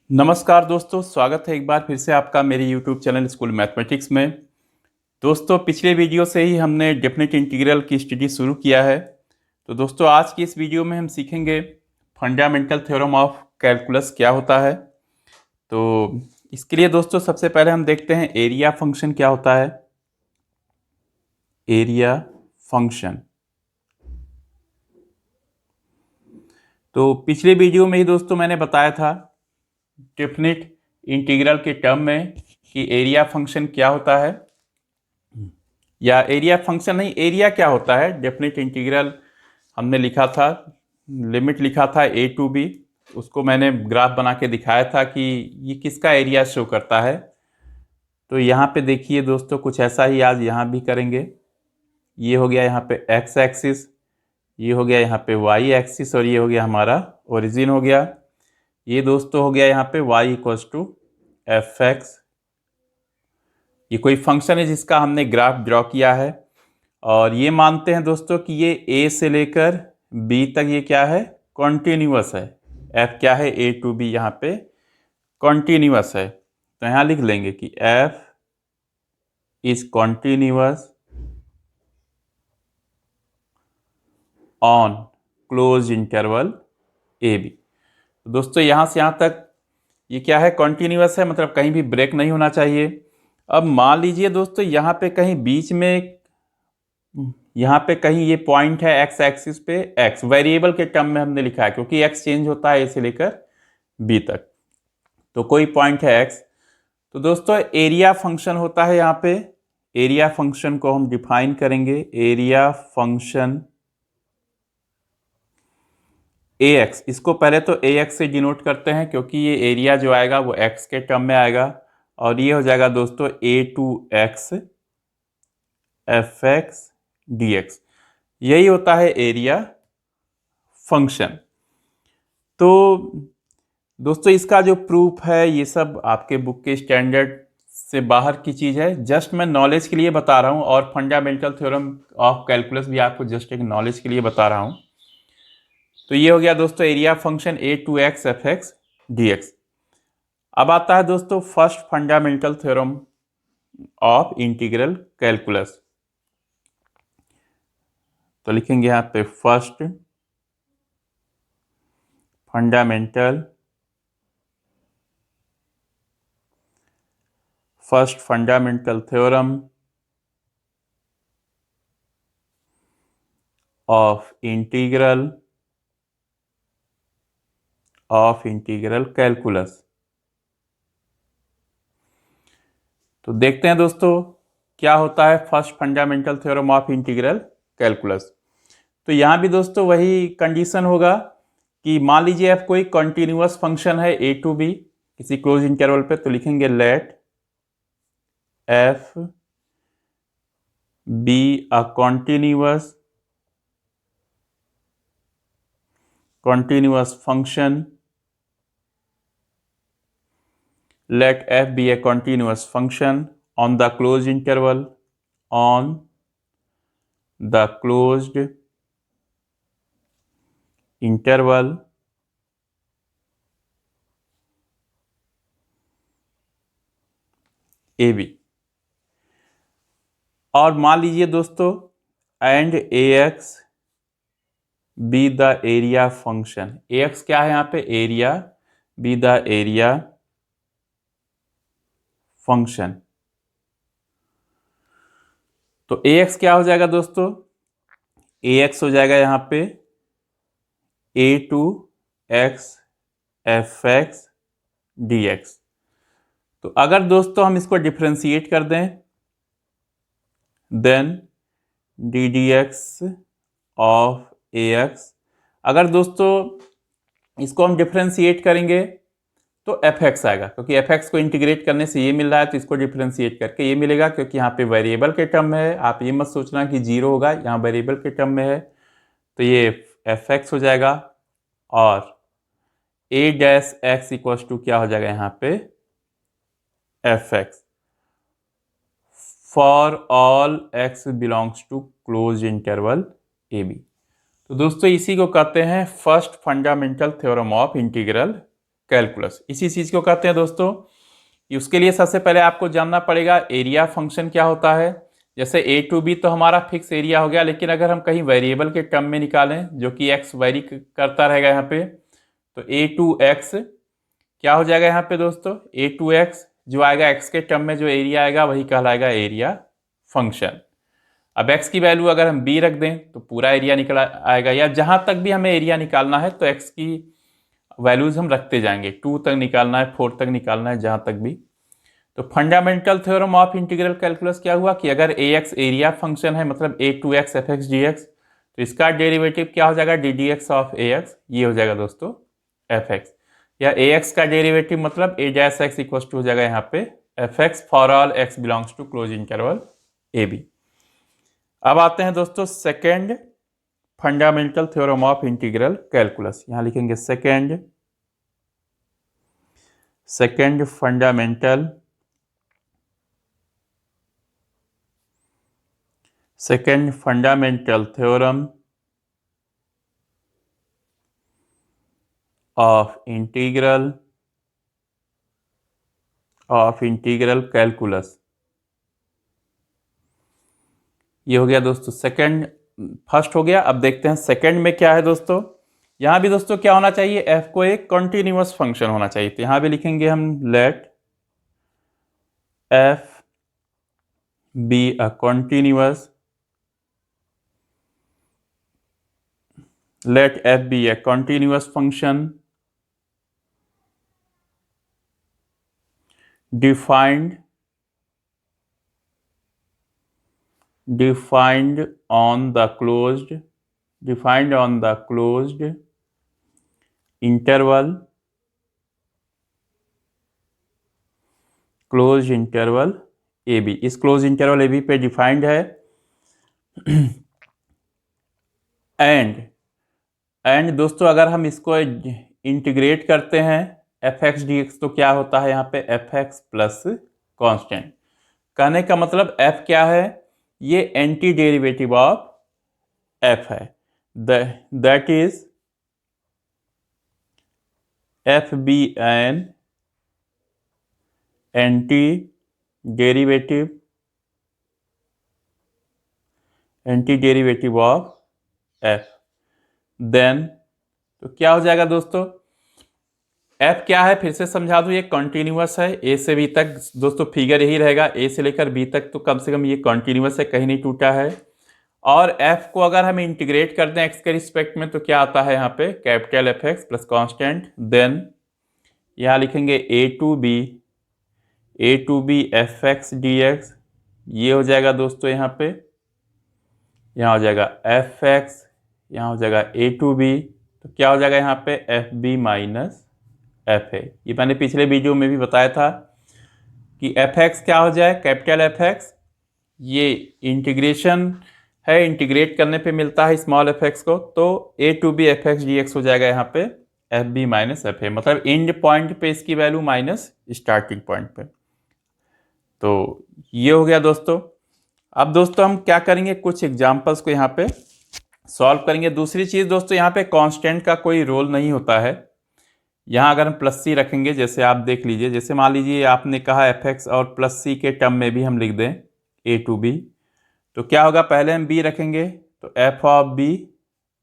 नमस्कार दोस्तों, स्वागत है एक बार फिर से आपका मेरे YouTube चैनल स्कूल मैथमेटिक्स में। दोस्तों, पिछले वीडियो से ही हमने डेफिनेट इंटीग्रल की स्टडी शुरू किया है। तो दोस्तों, आज की इस वीडियो में हम सीखेंगे फंडामेंटल थ्योरम ऑफ कैलकुलस क्या होता है। तो इसके लिए दोस्तों सबसे पहले हम देखते हैं एरिया फंक्शन क्या होता है। एरिया फंक्शन, तो पिछले वीडियो में ही दोस्तों मैंने बताया था डेफिनेट इंटीग्रल के टर्म में कि एरिया फंक्शन क्या होता है, या एरिया फंक्शन नहीं, एरिया क्या होता है। डेफिनेट इंटीग्रल हमने लिखा था, लिमिट लिखा था a टू b, उसको मैंने ग्राफ बना के दिखाया था कि ये किसका एरिया शो करता है। तो यहाँ पे देखिए दोस्तों, कुछ ऐसा ही आज यहाँ भी करेंगे। ये हो गया यहाँ पे x एक्सिस, ये हो गया यहाँ पे y एक्सिस, और ये हो गया हमारा ओरिजिन हो गया। ये दोस्तों हो गया यहाँ पे y equals to f x. ये कोई फंक्शन है जिसका हमने ग्राफ ड्रॉ किया है, और ये मानते हैं दोस्तों कि ये a से लेकर b तक ये क्या है, कॉन्टिन्यूअस है। f क्या है, a टू b यहाँ पे कॉन्टिन्यूअस है। तो यहाँ लिख लेंगे कि f is continuous on close interval a b. तो दोस्तों यहाँ से यहाँ तक ये क्या है, कॉन्टिन्यूअस है, मतलब कहीं भी ब्रेक नहीं होना चाहिए। अब मान लीजिए दोस्तों यहाँ पे कहीं बीच में, यहाँ पे कहीं ये पॉइंट है एक्स एक्सिस पे, एक्स वेरिएबल के टर्म में हमने लिखा है क्योंकि एक्स चेंज होता है ए से लेकर बी तक। तो कोई पॉइंट है एक्स, तो दोस्तों एरिया फंक्शन होता है यहाँ पे। एरिया फंक्शन को हम डिफाइन करेंगे, एरिया फंक्शन ए एक्स। इसको पहले तो ए एक्स से डिनोट करते हैं क्योंकि ये एरिया जो आएगा वो एक्स के टर्म में आएगा, और ये हो जाएगा दोस्तों a to x f x d x. यही होता है एरिया फंक्शन। तो दोस्तों इसका जो प्रूफ है ये सब आपके बुक के स्टैंडर्ड से बाहर की चीज़ है, जस्ट मैं नॉलेज के लिए बता रहा हूँ, और फंडामेंटल थ्योरम ऑफ कैलकुलस भी आपको जस्ट एक नॉलेज के लिए बता रहा हूँ। तो ये हो गया दोस्तों area function a to x f x d x. अब आता है दोस्तों first fundamental theorem of integral calculus. तो लिखेंगे यहाँ पे first fundamental theorem of integral calculus. तो देखते हैं दोस्तों क्या होता है first fundamental theorem of integral calculus. तो यहाँ भी दोस्तों वही कंडीशन होगा कि मान लीजिए f कोई कंटिन्यूअस फंक्शन है a टू b किसी क्लोज इंटरवल पे, तो लिखेंगे let f be a continuous function, let f be a continuous function on the closed interval a b. और मान लीजिए दोस्तों and a x be the area function. A x क्या है यहाँ पे, area, be the area function. तो a x क्या हो जाएगा दोस्तों, ए एक्स हो जाएगा यहाँ पे a to x f x d x. तो अगर दोस्तों हम इसको डिफ्रेंशिएट कर दें, then d d x of a x. अगर दोस्तों इसको हम डिफ्रेंशिएट करेंगे तो एफ एक्स आएगा, क्योंकि एफ एक्स को इंटीग्रेट करने से ये मिल रहा है, तो इसको डिफ्रेंशिएट करके ये मिलेगा, क्योंकि यहाँ पे वेरिएबल के टर्म में है। आप ये मत सोचना कि जीरो होगा, यहाँ वेरिएबल के टर्म में है, तो ये एफ एक्स हो जाएगा। और a dash x equals to क्या हो जाएगा यहाँ पे, f x for all x belongs to close interval a b. तो दोस्तों इसी को कहते हैं first fundamental theorem of integral calculus. इसी चीज को कहते हैं दोस्तों कि उसके लिए सबसे पहले आपको जानना पड़ेगा एरिया फंक्शन क्या होता है। जैसे ए टू बी तो हमारा फिक्स एरिया हो गया, लेकिन अगर हम कहीं वेरिएबल के टर्म में निकालें जो कि एक्स वेरी करता रहेगा यहाँ पे, तो ए टू एक्स क्या हो जाएगा यहाँ पे दोस्तों, ए टू एक्स जो आएगा एक्स के टर्म में जो एरिया आएगा वही कहलाएगा एरिया फंक्शन। अब एक्स की वैल्यू अगर हम बी रख दें तो पूरा एरिया निकल आएगा, या जहां तक भी हमें एरिया निकालना है तो एक्स की वैल्यूज हम रखते जाएंगे, 2 तक निकालना है, 4 तक निकालना है, जहां तक भी। तो fundamental theorem of integral calculus क्या हुआ कि अगर ए एक्स एरिया फंक्शन है, मतलब a to x f x d x, तो इसका डेरिवेटिव क्या हो जाएगा, d d x of a x, ये हो जाएगा दोस्तों एफ एक्स। या ए एक्स का डेरिवेटिव मतलब a dash x equal to हो जाएगा यहाँ पे f x for all x belongs to close interval a b. अब आते हैं दोस्तों second fundamental theorem of integral calculus. यहां लिखेंगे second fundamental theorem of integral calculus. ये हो गया दोस्तों सेकंड, फर्स्ट हो गया। अब देखते हैं सेकंड में क्या है दोस्तों। यहां भी दोस्तों क्या होना चाहिए, एफ को एक कॉन्टिन्यूअस फंक्शन होना चाहिए। तो यहां भी लिखेंगे हम let f be a continuous, let f be a continuous function defined on the closed interval a b। इस क्लोज इंटरवल a b पे डिफाइंड है। एंड दोस्तों अगर हम इसको इंटीग्रेट करते हैं एफ एक्स डी एक्स, तो क्या होता है यहाँ पे एफ एक्स प्लस कॉन्स्टेंट। कहने का मतलब एफ क्या है, ये एंटी डेरिवेटिव ऑफ एफ है, that is f be an antiderivative of f. Then तो क्या हो जाएगा दोस्तों, एफ क्या है फिर से समझा दूं, ये कॉन्टिन्यूअस है ए से बी तक। दोस्तों फिगर यही रहेगा, ए से लेकर बी तक तो कम से कम ये कॉन्टिन्यूअस है, कहीं नहीं टूटा है। और एफ को अगर हम इंटीग्रेट करते हैं एक्स के रिस्पेक्ट में तो क्या आता है यहाँ पे capital F x plus constant. Then यहाँ लिखेंगे a to b f x d x, ये हो जाएगा दोस्तों यहाँ पे, यहाँ हो जाएगा एफ एक्स, यहाँ हो जाएगा ए टू बी, तो क्या हो जाएगा यहाँ पे f b minus f a. ये मैंने पिछले वीडियो में भी बताया था कि एफ एक्स क्या हो जाए कैपिटल एफ एक्स, ये इंटीग्रेशन है, इंटीग्रेट करने पे मिलता है स्मॉल एफ एक्स को, तो a to b f x d x हो जाएगा यहाँ पे f b minus f a, मतलब एंड पॉइंट पे इसकी वैल्यू माइनस स्टार्टिंग पॉइंट पे। तो ये हो गया दोस्तों। अब दोस्तों हम क्या करेंगे, कुछ एग्जाम्पल्स को यहाँ पे सॉल्व करेंगे। दूसरी चीज दोस्तों यहाँ पे कांस्टेंट का कोई रोल नहीं होता है। यहाँ अगर हम प्लस सी रखेंगे, जैसे आप देख लीजिए, जैसे मान लीजिए आपने कहा एफ एक्स और प्लस सी के टर्म में भी हम लिख दें ए टू बी, तो क्या होगा, पहले हम बी रखेंगे तो f of b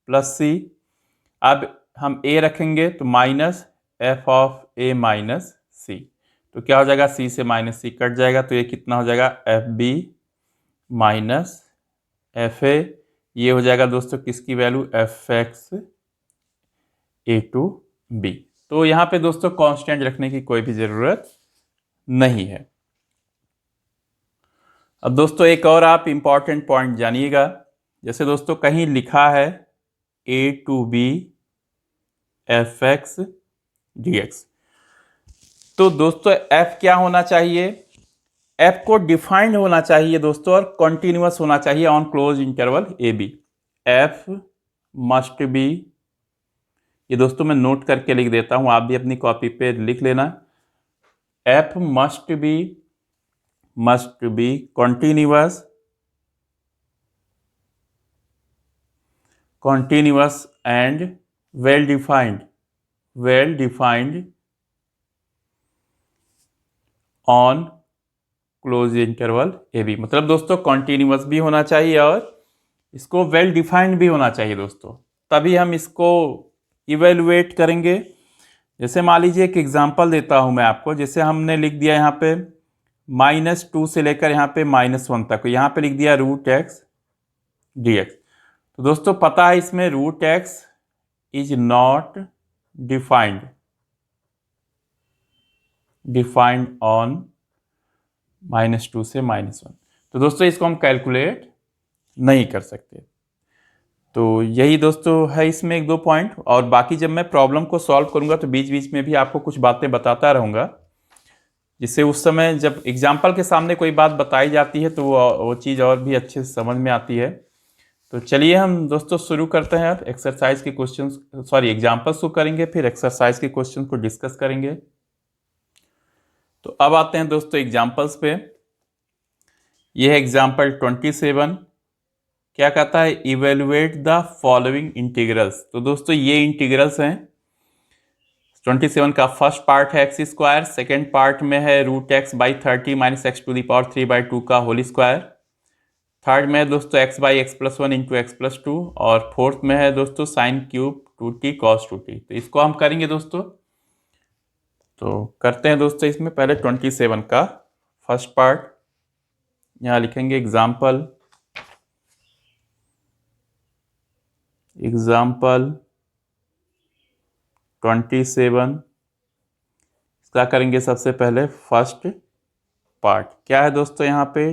plus c, अब हम ए रखेंगे तो minus f of a minus c, तो क्या हो जाएगा सी से माइनस सी कट जाएगा, तो ये कितना हो जाएगा f b minus f a, ये हो जाएगा दोस्तों किसकी value f x a to b. तो यहाँ पे दोस्तों कांस्टेंट रखने की कोई भी जरूरत नहीं है। अब दोस्तों एक और आप इंपॉर्टेंट पॉइंट जानिएगा, जैसे दोस्तों कहीं लिखा है a to b f x d x, तो दोस्तों एफ क्या होना चाहिए, एफ को डिफाइंड होना चाहिए दोस्तों और कॉन्टिन्यूअस होना चाहिए on close interval a b. F must be, ये दोस्तों मैं नोट करके लिख देता हूं, आप भी अपनी कॉपी पे लिख लेना। F must be continuous and well defined on close interval a b. मतलब दोस्तों कॉन्टिन्यूअस भी होना चाहिए और इसको वेल डिफाइंड भी होना चाहिए दोस्तों, तभी हम इसको इवेलुएट करेंगे। जैसे मान लीजिए एक एग्जांपल देता हूं मैं आपको, जैसे हमने लिख दिया यहाँ पे -2 से लेकर यहाँ पे -1 तक, यहाँ पे लिख दिया √x dx। तो दोस्तों पता है इसमें √x is not defined on -2 से -1। तो दोस्तों इसको हम कैलकुलेट नहीं कर सकते। तो यही दोस्तों है इसमें 1-2 पॉइंट, और बाकी जब मैं प्रॉब्लम को सॉल्व करूंगा तो बीच बीच में भी आपको कुछ बातें बताता रहूंगा, जिससे उस समय जब एग्जाम्पल के सामने कोई बात बताई जाती है तो वो चीज़ और भी अच्छे से समझ में आती है। तो चलिए हम दोस्तों शुरू करते हैं। एक्सरसाइज के क्वेश्चन, सॉरी एग्जाम्पल शुरू करेंगे, फिर एक्सरसाइज के क्वेश्चन को डिस्कस करेंगे। तो अब आते हैं दोस्तों एग्जाम्पल्स पे। यह है एग्जाम्पल 27। क्या कहता है, इवेलुएट द फॉलोइंग इंटीग्रल्स। तो दोस्तों ये इंटीग्रल्स हैं। 27 का फर्स्ट पार्ट है x², सेकेंड पार्ट में है √x/30 - x⁴/2 का होल स्क्वायर, थर्ड में है दोस्तों x/x+1 × x+2, और फोर्थ में है दोस्तों sin³ 2t cos 2t। तो इसको हम करेंगे दोस्तों। तो करते हैं दोस्तों इसमें पहले 27 का फर्स्ट पार्ट, यहाँ लिखेंगे एग्जाम्पल 27। इसका करेंगे सबसे पहले फर्स्ट पार्ट। क्या है दोस्तों यहाँ पे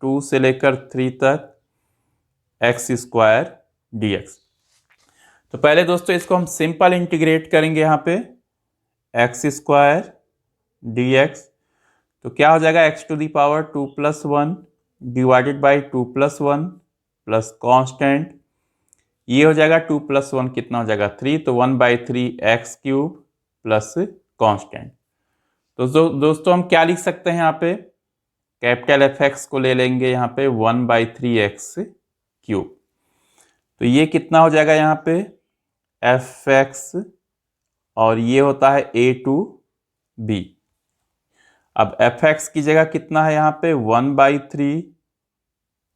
2 से लेकर 3 तक x² dx। तो पहले दोस्तों इसको हम सिंपल इंटीग्रेट करेंगे यहाँ पे x² dx। तो क्या हो जाएगा x⁴ 2+1 divided by 2+1 plus constant, ये हो जाएगा 2+1 कितना हो जाएगा 3, तो 1/3 x³ प्लस कांस्टेंट। तो दोस्तों हम क्या लिख सकते हैं यहाँ पे, कैपिटल Fx को ले लेंगे यहाँ पे 1/3 x³। तो ये कितना हो जाएगा यहाँ पे Fx, और ये होता है a to b। अब Fx की जगह कितना है यहाँ पे 1/3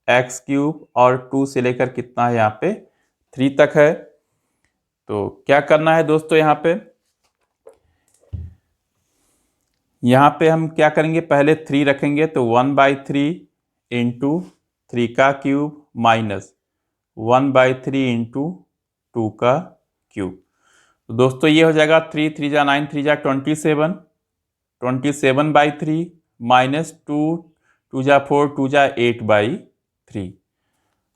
x³ और 2 से लेकर कितना है यहाँ पे 3 तक है। तो क्या करना है दोस्तों, यहाँ पे हम क्या करेंगे, पहले 3 रखेंगे, तो 1/3 × 3 का क्यूब माइनस 1/3 × 2 का क्यूब। तो दोस्तों ये हो जाएगा 3 3 जा 9 3 जा 27, 27/3 माइनस 2 2 जा 4 2 जा 8/3।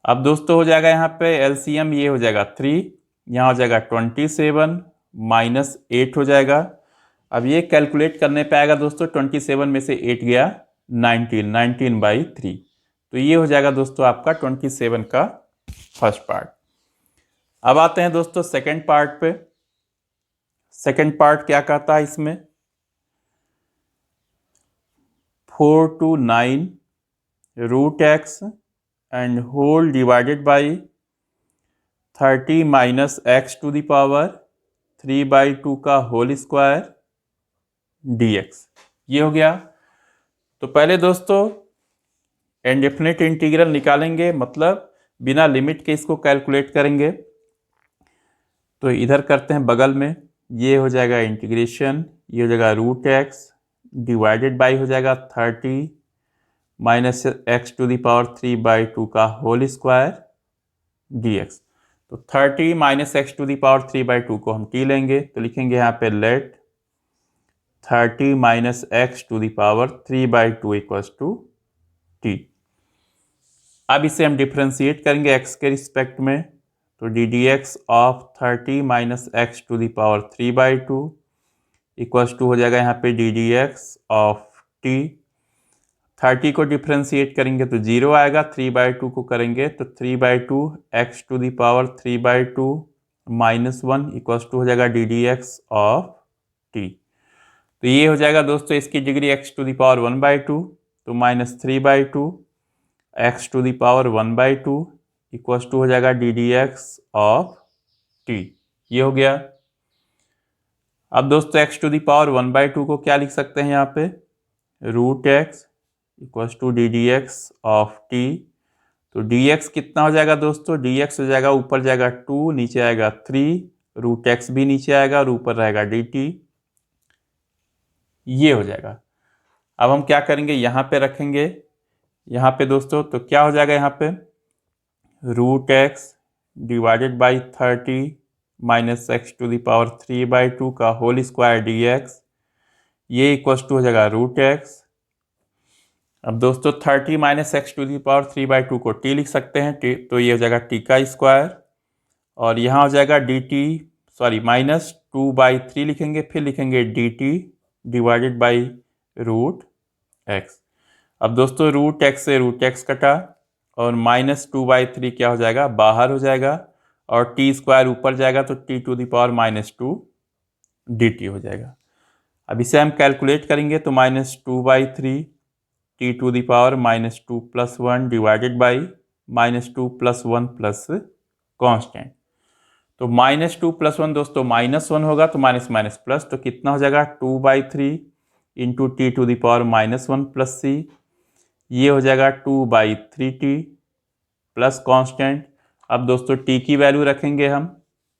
अब दोस्तों हो जाएगा यहाँ पे एलसीएम, ये हो जाएगा 3, यहाँ हो जाएगा 27 माइनस 8 हो जाएगा। अब ये कैलकुलेट करने पे आएगा दोस्तों 27 में से 8 गया 19/3। तो ये हो जाएगा दोस्तों आपका 27 का फर्स्ट पार्ट। अब आते हैं दोस्तों सेकंड पार्ट पे। सेकंड पार्ट क्या कहता है इसमें, 4 to 9 √x and whole divided by 30 minus x⁴ 3/2 का होल स्क्वायर dx। ये हो गया। तो पहले दोस्तों इंडेफिनिट इंटीग्रल निकालेंगे, मतलब बिना लिमिट के इसको कैलकुलेट करेंगे। तो इधर करते हैं बगल में, ये हो जाएगा इंटीग्रेशन, ये हो जाएगा √x डिवाइडेड बाई हो जाएगा 30 माइनस x⁴ 3/2 का होल स्क्वायर dx। तो 30 माइनस x⁴ 3/2 को हम t लेंगे, तो लिखेंगे यहाँ पे let 30 minus x⁴ 3/2 equals to t। अब इसे हम डिफ्रेंशिएट करेंगे x के रिस्पेक्ट में, तो ddx of 30 minus x⁴ 3/2 equals to हो जाएगा यहाँ पे ddx ऑफ t। 30 को डिफ्रेंशिएट करेंगे तो 0 आएगा, 3/2 को करेंगे तो 3/2 x⁴ 3/2 माइनस 1 इक्वल्स टू हो जाएगा ddx ऑफ t। तो ये हो जाएगा दोस्तों इसकी डिग्री x⁴ 1/2, तो -3/2 x⁴ 1/2 इक्वल्स टू हो जाएगा ddx ऑफ t। ये हो गया। अब दोस्तों x⁴ 1/2 को क्या लिख सकते हैं यहाँ पे, root x equals to d d x of t. तो डी एक्स कितना हो जाएगा दोस्तों, डी एक्स हो जाएगा, ऊपर जाएगा 2, नीचे आएगा 3, रूट एक्स भी नीचे आएगा और ऊपर रहेगा डी टी, ये हो जाएगा। अब हम क्या करेंगे, यहाँ पे रखेंगे, यहाँ पे दोस्तों तो क्या हो जाएगा, यहाँ पे root x divided by 30 minus x to the power 3/2 का होल स्क्वायर डी एक्स, ये इक्वल्स टू हो जाएगा रूट एक्स। अब दोस्तों 30 minus x to the power 3/2 को टी लिख सकते हैं, तो ये हो जाएगा टी का स्क्वायर, और यहाँ हो जाएगा डी टी, सॉरी माइनस 2/3 लिखेंगे, फिर लिखेंगे d t divided by root x. अब दोस्तों रूट एक्स से रूट एक्स कटा और माइनस 2/3 क्या हो जाएगा, बाहर हो जाएगा, और टी स्क्वायर ऊपर जाएगा तो t to the power -2 d t हो जाएगा। अब इसे हम कैलकुलेट करेंगे तो -2/3 t to the power -2 + 1 divided by -2 + 1 plus constant. तो -2 + 1 दोस्तों -1 होगा, तो माइनस माइनस प्लस, तो कितना हो जाएगा 2/3 into t to the power -1 plus c, ये हो जाएगा 2/3t प्लस कॉन्स्टेंट। अब दोस्तों टी की वैल्यू रखेंगे हम,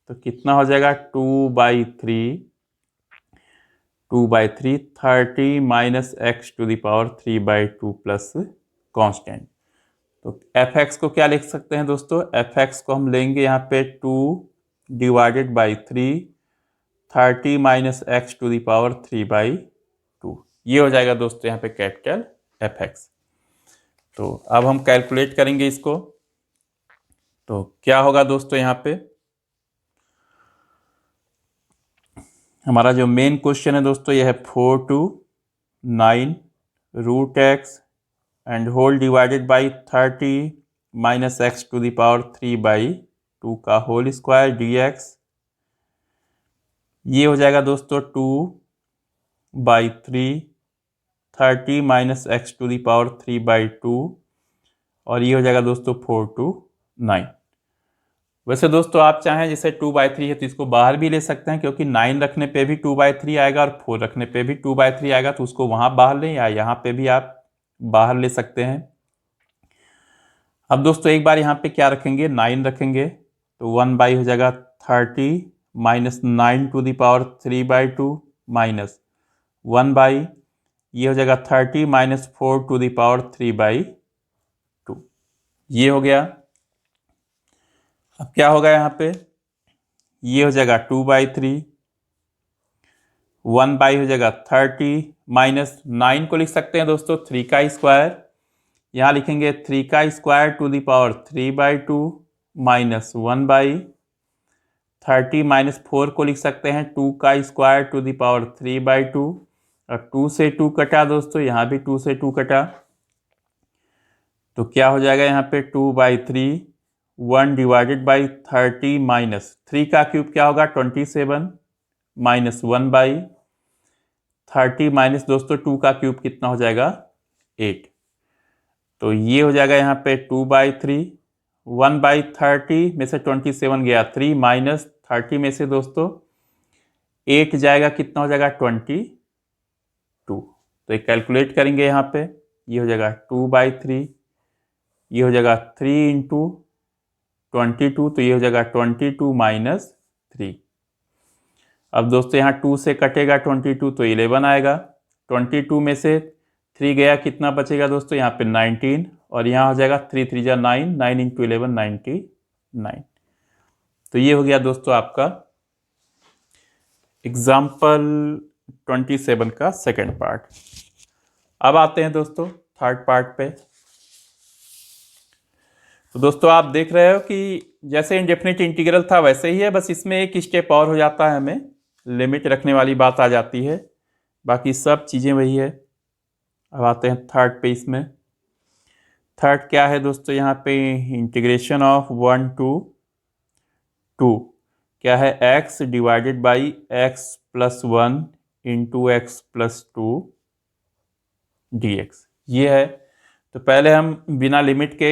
तो कितना हो जाएगा 2/3 30 minus x to the power 3/2 plus constant. तो एफ एक्स को क्या लिख सकते हैं दोस्तों, एफ एक्स को हम लेंगे यहाँ पे 2 divided by 3 30 minus x to the power 3/2, ये हो जाएगा दोस्तों यहाँ पे कैपिटल एफ एक्स। तो अब हम कैलकुलेट करेंगे इसको, तो क्या होगा दोस्तों, यहाँ पे हमारा जो मेन क्वेश्चन है दोस्तों ये है 4 to 9 root x and whole divided by 30 minus x to the power 3/2 का होल स्क्वायर डी एक्स, ये हो जाएगा दोस्तों 2/3 30 minus x to the power 3/2, और ये हो जाएगा दोस्तों 4 to 9। वैसे दोस्तों आप चाहें जैसे 2/3 है तो इसको बाहर भी ले सकते हैं, क्योंकि 9 रखने पे भी 2/3 आएगा और 4 रखने पे भी 2/3 आएगा, तो उसको वहां बाहर लें या यहाँ पे भी आप बाहर ले सकते हैं। अब दोस्तों एक बार यहाँ पे क्या रखेंगे, 9 रखेंगे, तो 1/ हो जाएगा 30 minus 9 to the power 3/2 minus 1/, ये हो जाएगा 30 माइनस 4 टू द पावर 3/2, ये हो गया। अब क्या होगा यहाँ पे, ये हो जाएगा 2/3, 1/ हो जाएगा 30 माइनस 9 को लिख सकते हैं दोस्तों 3 का स्क्वायर, यहाँ लिखेंगे 3 का square to the power 3/2 minus 1/, 30 minus 4 को लिख सकते हैं 2 का स्क्वायर टू द पावर 3/2, और 2 से 2 कटा दोस्तों, यहाँ भी 2 से 2 कटा, तो क्या हो जाएगा यहाँ पे 2/3 1 डिवाइडेड बाई 30 माइनस 3 का क्यूब क्या होगा 27 माइनस 1/, 30 माइनस दोस्तों 2 का क्यूब कितना हो जाएगा 8, तो ये हो जाएगा यहाँ पे 2/3 1/30 में से 27 गया 3 माइनस 30 में से दोस्तों 8 जाएगा, कितना हो जाएगा 22, तो ये कैलकुलेट करेंगे यहाँ पे, ये हो जाएगा 2/3, ये हो जाएगा 3 इंटू 22, तो ये हो जाएगा 22 माइनस 3। अब दोस्तों यहाँ 2 से कटेगा 22 तो 11 आएगा, 22 में से 3 गया, कितना बचेगा दोस्तों यहाँ पे 19, और यहाँ हो जाएगा 3 3 जा 9, 9 इंटू 11 99। तो ये हो गया दोस्तों आपका एग्जाम्पल 27 का सेकेंड पार्ट। अब आते हैं दोस्तों थर्ड पार्ट पे। तो दोस्तों आप देख रहे हो कि जैसे इंडेफिनिट इंटीग्रल था वैसे ही है, बस इसमें एक स्टेप और हो जाता है, हमें लिमिट रखने वाली बात आ जाती है, बाकी सब चीज़ें वही है। अब आते हैं थर्ड पे। इसमें थर्ड क्या है दोस्तों, यहाँ पे इंटीग्रेशन ऑफ 1 to 2 क्या है, x divided by x + 1 into x + 2 dx, ये है। तो पहले हम बिना लिमिट के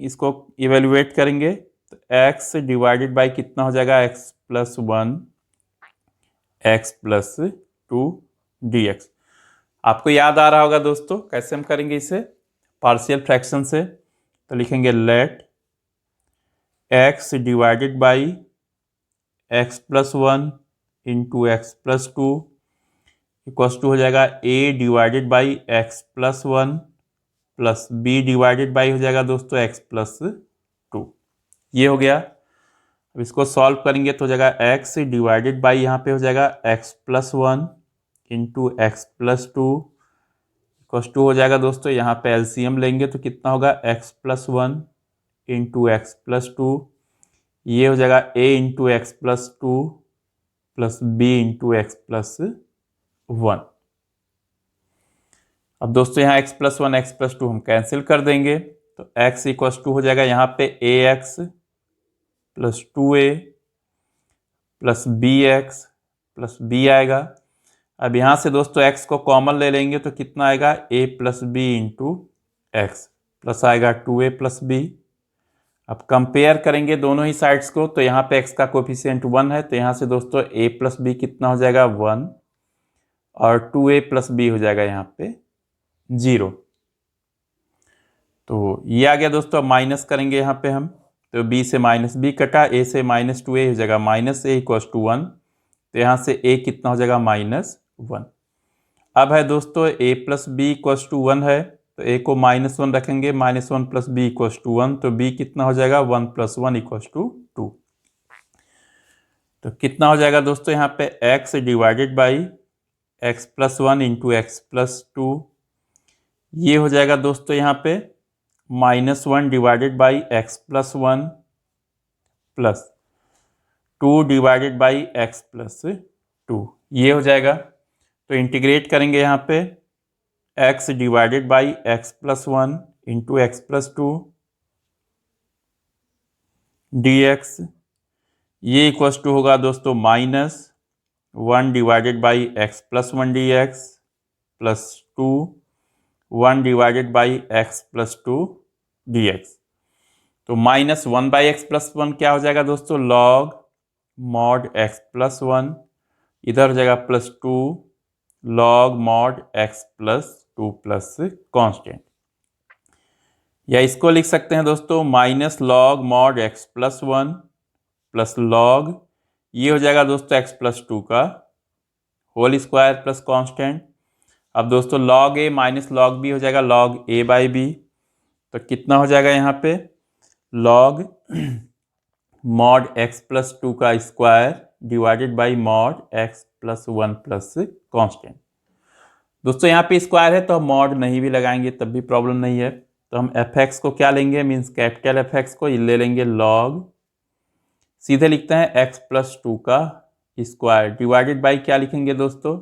इसको इवेल्युएट करेंगे, तो x डिवाइडेड बाई कितना हो जाएगा x + 1 x + 2 dx। आपको याद आ रहा होगा दोस्तों कैसे हम करेंगे इसे, पार्शियल फ्रैक्शन से। तो लिखेंगे let x divided by x plus 1 into x plus 2 equals to हो जाएगा a divided by x plus 1 plus b divided by हो जाएगा दोस्तों x प्लस 2। ये हो गया। अब इसको सॉल्व करेंगे तो हो जाएगा x डिवाइडेड बाई यहाँ पे हो जाएगा x plus 1 into x plus 2 equals to हो जाएगा दोस्तों, यहाँ पे एलसीएम लेंगे तो कितना होगा x plus 1 into x plus 2, ये हो जाएगा a into x plus 2 plus b into x plus 1। अब दोस्तों यहाँ x प्लस 1 एक्स प्लस 2 हम कैंसिल कर देंगे तो x इक्वस टू हो जाएगा यहाँ पे ax plus 2a plus bx plus b आएगा। अब यहाँ से दोस्तों x को कॉमन ले लेंगे तो कितना आएगा a plus b into x plus आएगा 2a प्लस बी। अब कंपेयर करेंगे दोनों ही साइड्स को तो यहाँ पे x का कोफिशिएंट 1 है तो यहाँ से दोस्तों a प्लस बी कितना हो जाएगा 1 और 2a प्लस बी हो जाएगा यहाँ पे 0। तो ये आ गया दोस्तों। माइनस करेंगे यहाँ पे हम तो b से माइनस बी कटा, a से माइनस 2a हो जाएगा माइनस a इक्वस टू 1, तो यहाँ से a कितना हो जाएगा माइनस 1। अब है दोस्तों a plus b equals to 1 है तो a को माइनस 1 रखेंगे, minus 1 plus b equals to 1 तो b कितना हो जाएगा 1 प्लस 1 इक्वस टू 2। तो कितना हो जाएगा दोस्तों यहाँ पे x divided by x plus 1 into x plus 2, ये हो जाएगा दोस्तों यहाँ पे minus 1 divided by x plus 1 plus 2 divided by x plus 2, ये हो जाएगा। तो इंटीग्रेट करेंगे यहाँ पे x divided by x plus 1 into x plus 2 dx, ये इक्वस टू होगा दोस्तों minus 1 divided by x plus 1 dx plus 2 1 divided by x plus 2 dx। तो माइनस 1 बाई एक्स प्लस 1 क्या हो जाएगा दोस्तों लॉग मॉड एक्स प्लस 1, इधर हो जाएगा plus 2 log mod x plus 2 plus constant, या इसको लिख सकते हैं दोस्तों minus log mod x plus 1 plus log, ये हो जाएगा दोस्तों एक्स प्लस 2 का होल स्क्वायर प्लस कॉन्स्टेंट। अब दोस्तों लॉग ए माइनस लॉग बी हो जाएगा लॉग ए बाई बी, तो कितना हो जाएगा यहाँ पे लॉग मॉड एक्स प्लस 2 का square divided by mod x plus 1 plus constant. दोस्तों यहाँ पे स्क्वायर है तो हम मॉड नहीं भी लगाएंगे तब भी प्रॉब्लम नहीं है, तो हम एफ एक्स को क्या लेंगे मीन्स कैपिटल एफ एक्स को ले लेंगे लॉग, सीधे लिखते हैं एक्स प्लस 2 का स्क्वायर डिवाइडेड बाई क्या लिखेंगे दोस्तों,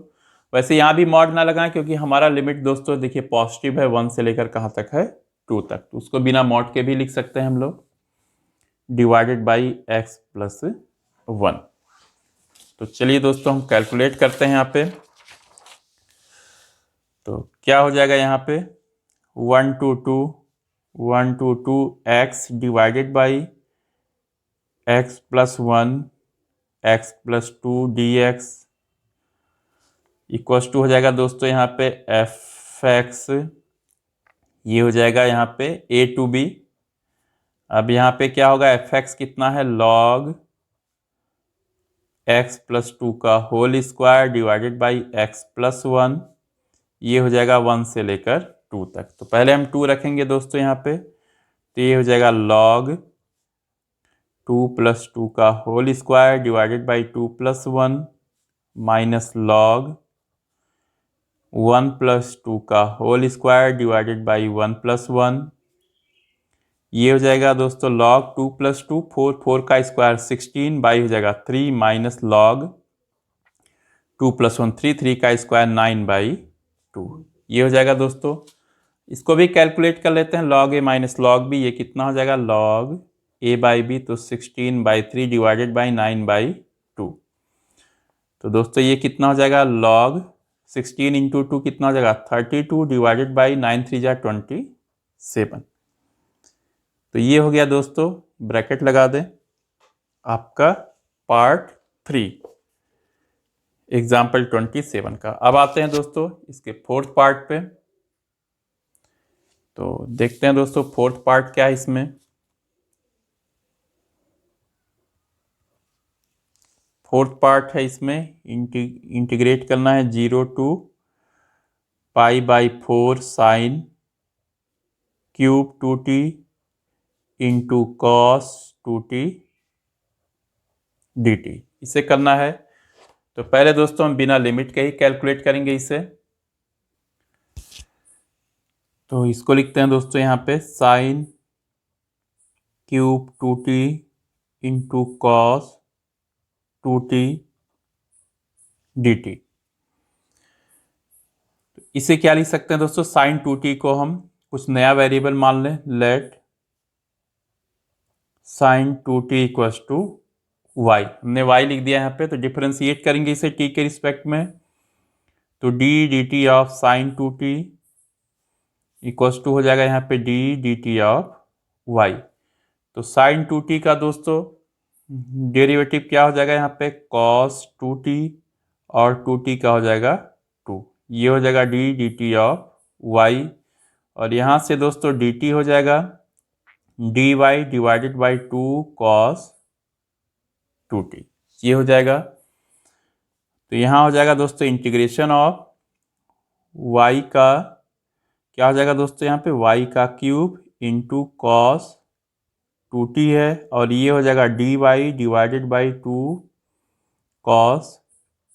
वैसे यहाँ भी मॉड ना लगाएं क्योंकि हमारा लिमिट दोस्तों देखिए पॉजिटिव है 1 से लेकर कहाँ तक है 2 तक, तो उसको बिना मॉड के भी लिख सकते हैं हम लोग डिवाइडेड बाई एक्स प्लस 1। तो चलिए दोस्तों हम कैलकुलेट करते हैं यहाँ पे, तो क्या हो जाएगा यहाँ पे 1 to 2 x divided by x plus 1 x plus 2 dx equals to हो जाएगा दोस्तों यहाँ पे एफ एक्स, ये हो जाएगा यहाँ पे a टू b। अब यहाँ पे क्या होगा एफ एक्स कितना है लॉग एक्स प्लस 2 का whole square divided by x plus 1, ये हो जाएगा 1 से लेकर 2 तक। तो पहले हम 2 रखेंगे दोस्तों यहाँ पे, तो ये हो जाएगा log 2 प्लस 2 का whole square divided by 2 plus 1 minus log 1 plus 2 का whole square divided by 1 plus 1, ये हो जाएगा दोस्तों log 2 प्लस 2 4 का स्क्वायर 16 बाई हो जाएगा 3 माइनस log 2 प्लस 1 3 का स्क्वायर 9 बाई 2, ये हो जाएगा दोस्तों। इसको भी कैलकुलेट कर लेते हैं log a minus log b, ये कितना हो जाएगा log a बाई बी, तो 16 बाई 3 डिवाइडेड बाई 9 बाई 2। तो दोस्तों ये कितना हो जाएगा log 16 इंटू 2 कितना हो जाएगा 32 डिवाइडेड बाई 9 3 जा 27। तो ये हो गया दोस्तों, ब्रैकेट लगा दें आपका पार्ट 3। एग्जाम्पल 27 का। अब आते हैं दोस्तों इसके फोर्थ पार्ट पे। तो देखते हैं दोस्तों फोर्थ पार्ट क्या है इसमें। फोर्थ पार्ट है इसमें इंटीग्रेट करना है 0 to π/4 sine cube 2t into cos 2t dt। इसे करना है तो पहले दोस्तों हम बिना लिमिट के ही कैलकुलेट करेंगे इसे। तो इसको लिखते हैं दोस्तों यहाँ पे sign cube 2t into cos 2t dt। इसे क्या लिख सकते हैं दोस्तों, साइन 2t को हम कुछ नया वेरिएबल मान लें, let sine 2t equals to y। हमने y लिख दिया यहाँ पे, तो डिफरेंशिएट करेंगे इसे t के रिस्पेक्ट में। तो d dt of sine 2t equals to हो जाएगा यहाँ पे d dt ऑफ y। तो साइन 2t का दोस्तों डेरिवेटिव क्या हो जाएगा यहाँ पे, cos 2t और 2t का हो जाएगा 2। ये हो जाएगा d dt ऑफ y। और यहाँ से दोस्तों dt हो जाएगा dy divided by 2 cos 2t। ये हो जाएगा। तो यहाँ हो जाएगा दोस्तों इंटीग्रेशन ऑफ y का क्या हो जाएगा दोस्तों, यहाँ पे y का क्यूब इंटू कॉस 2t है, और ये हो जाएगा dy divided by 2 cos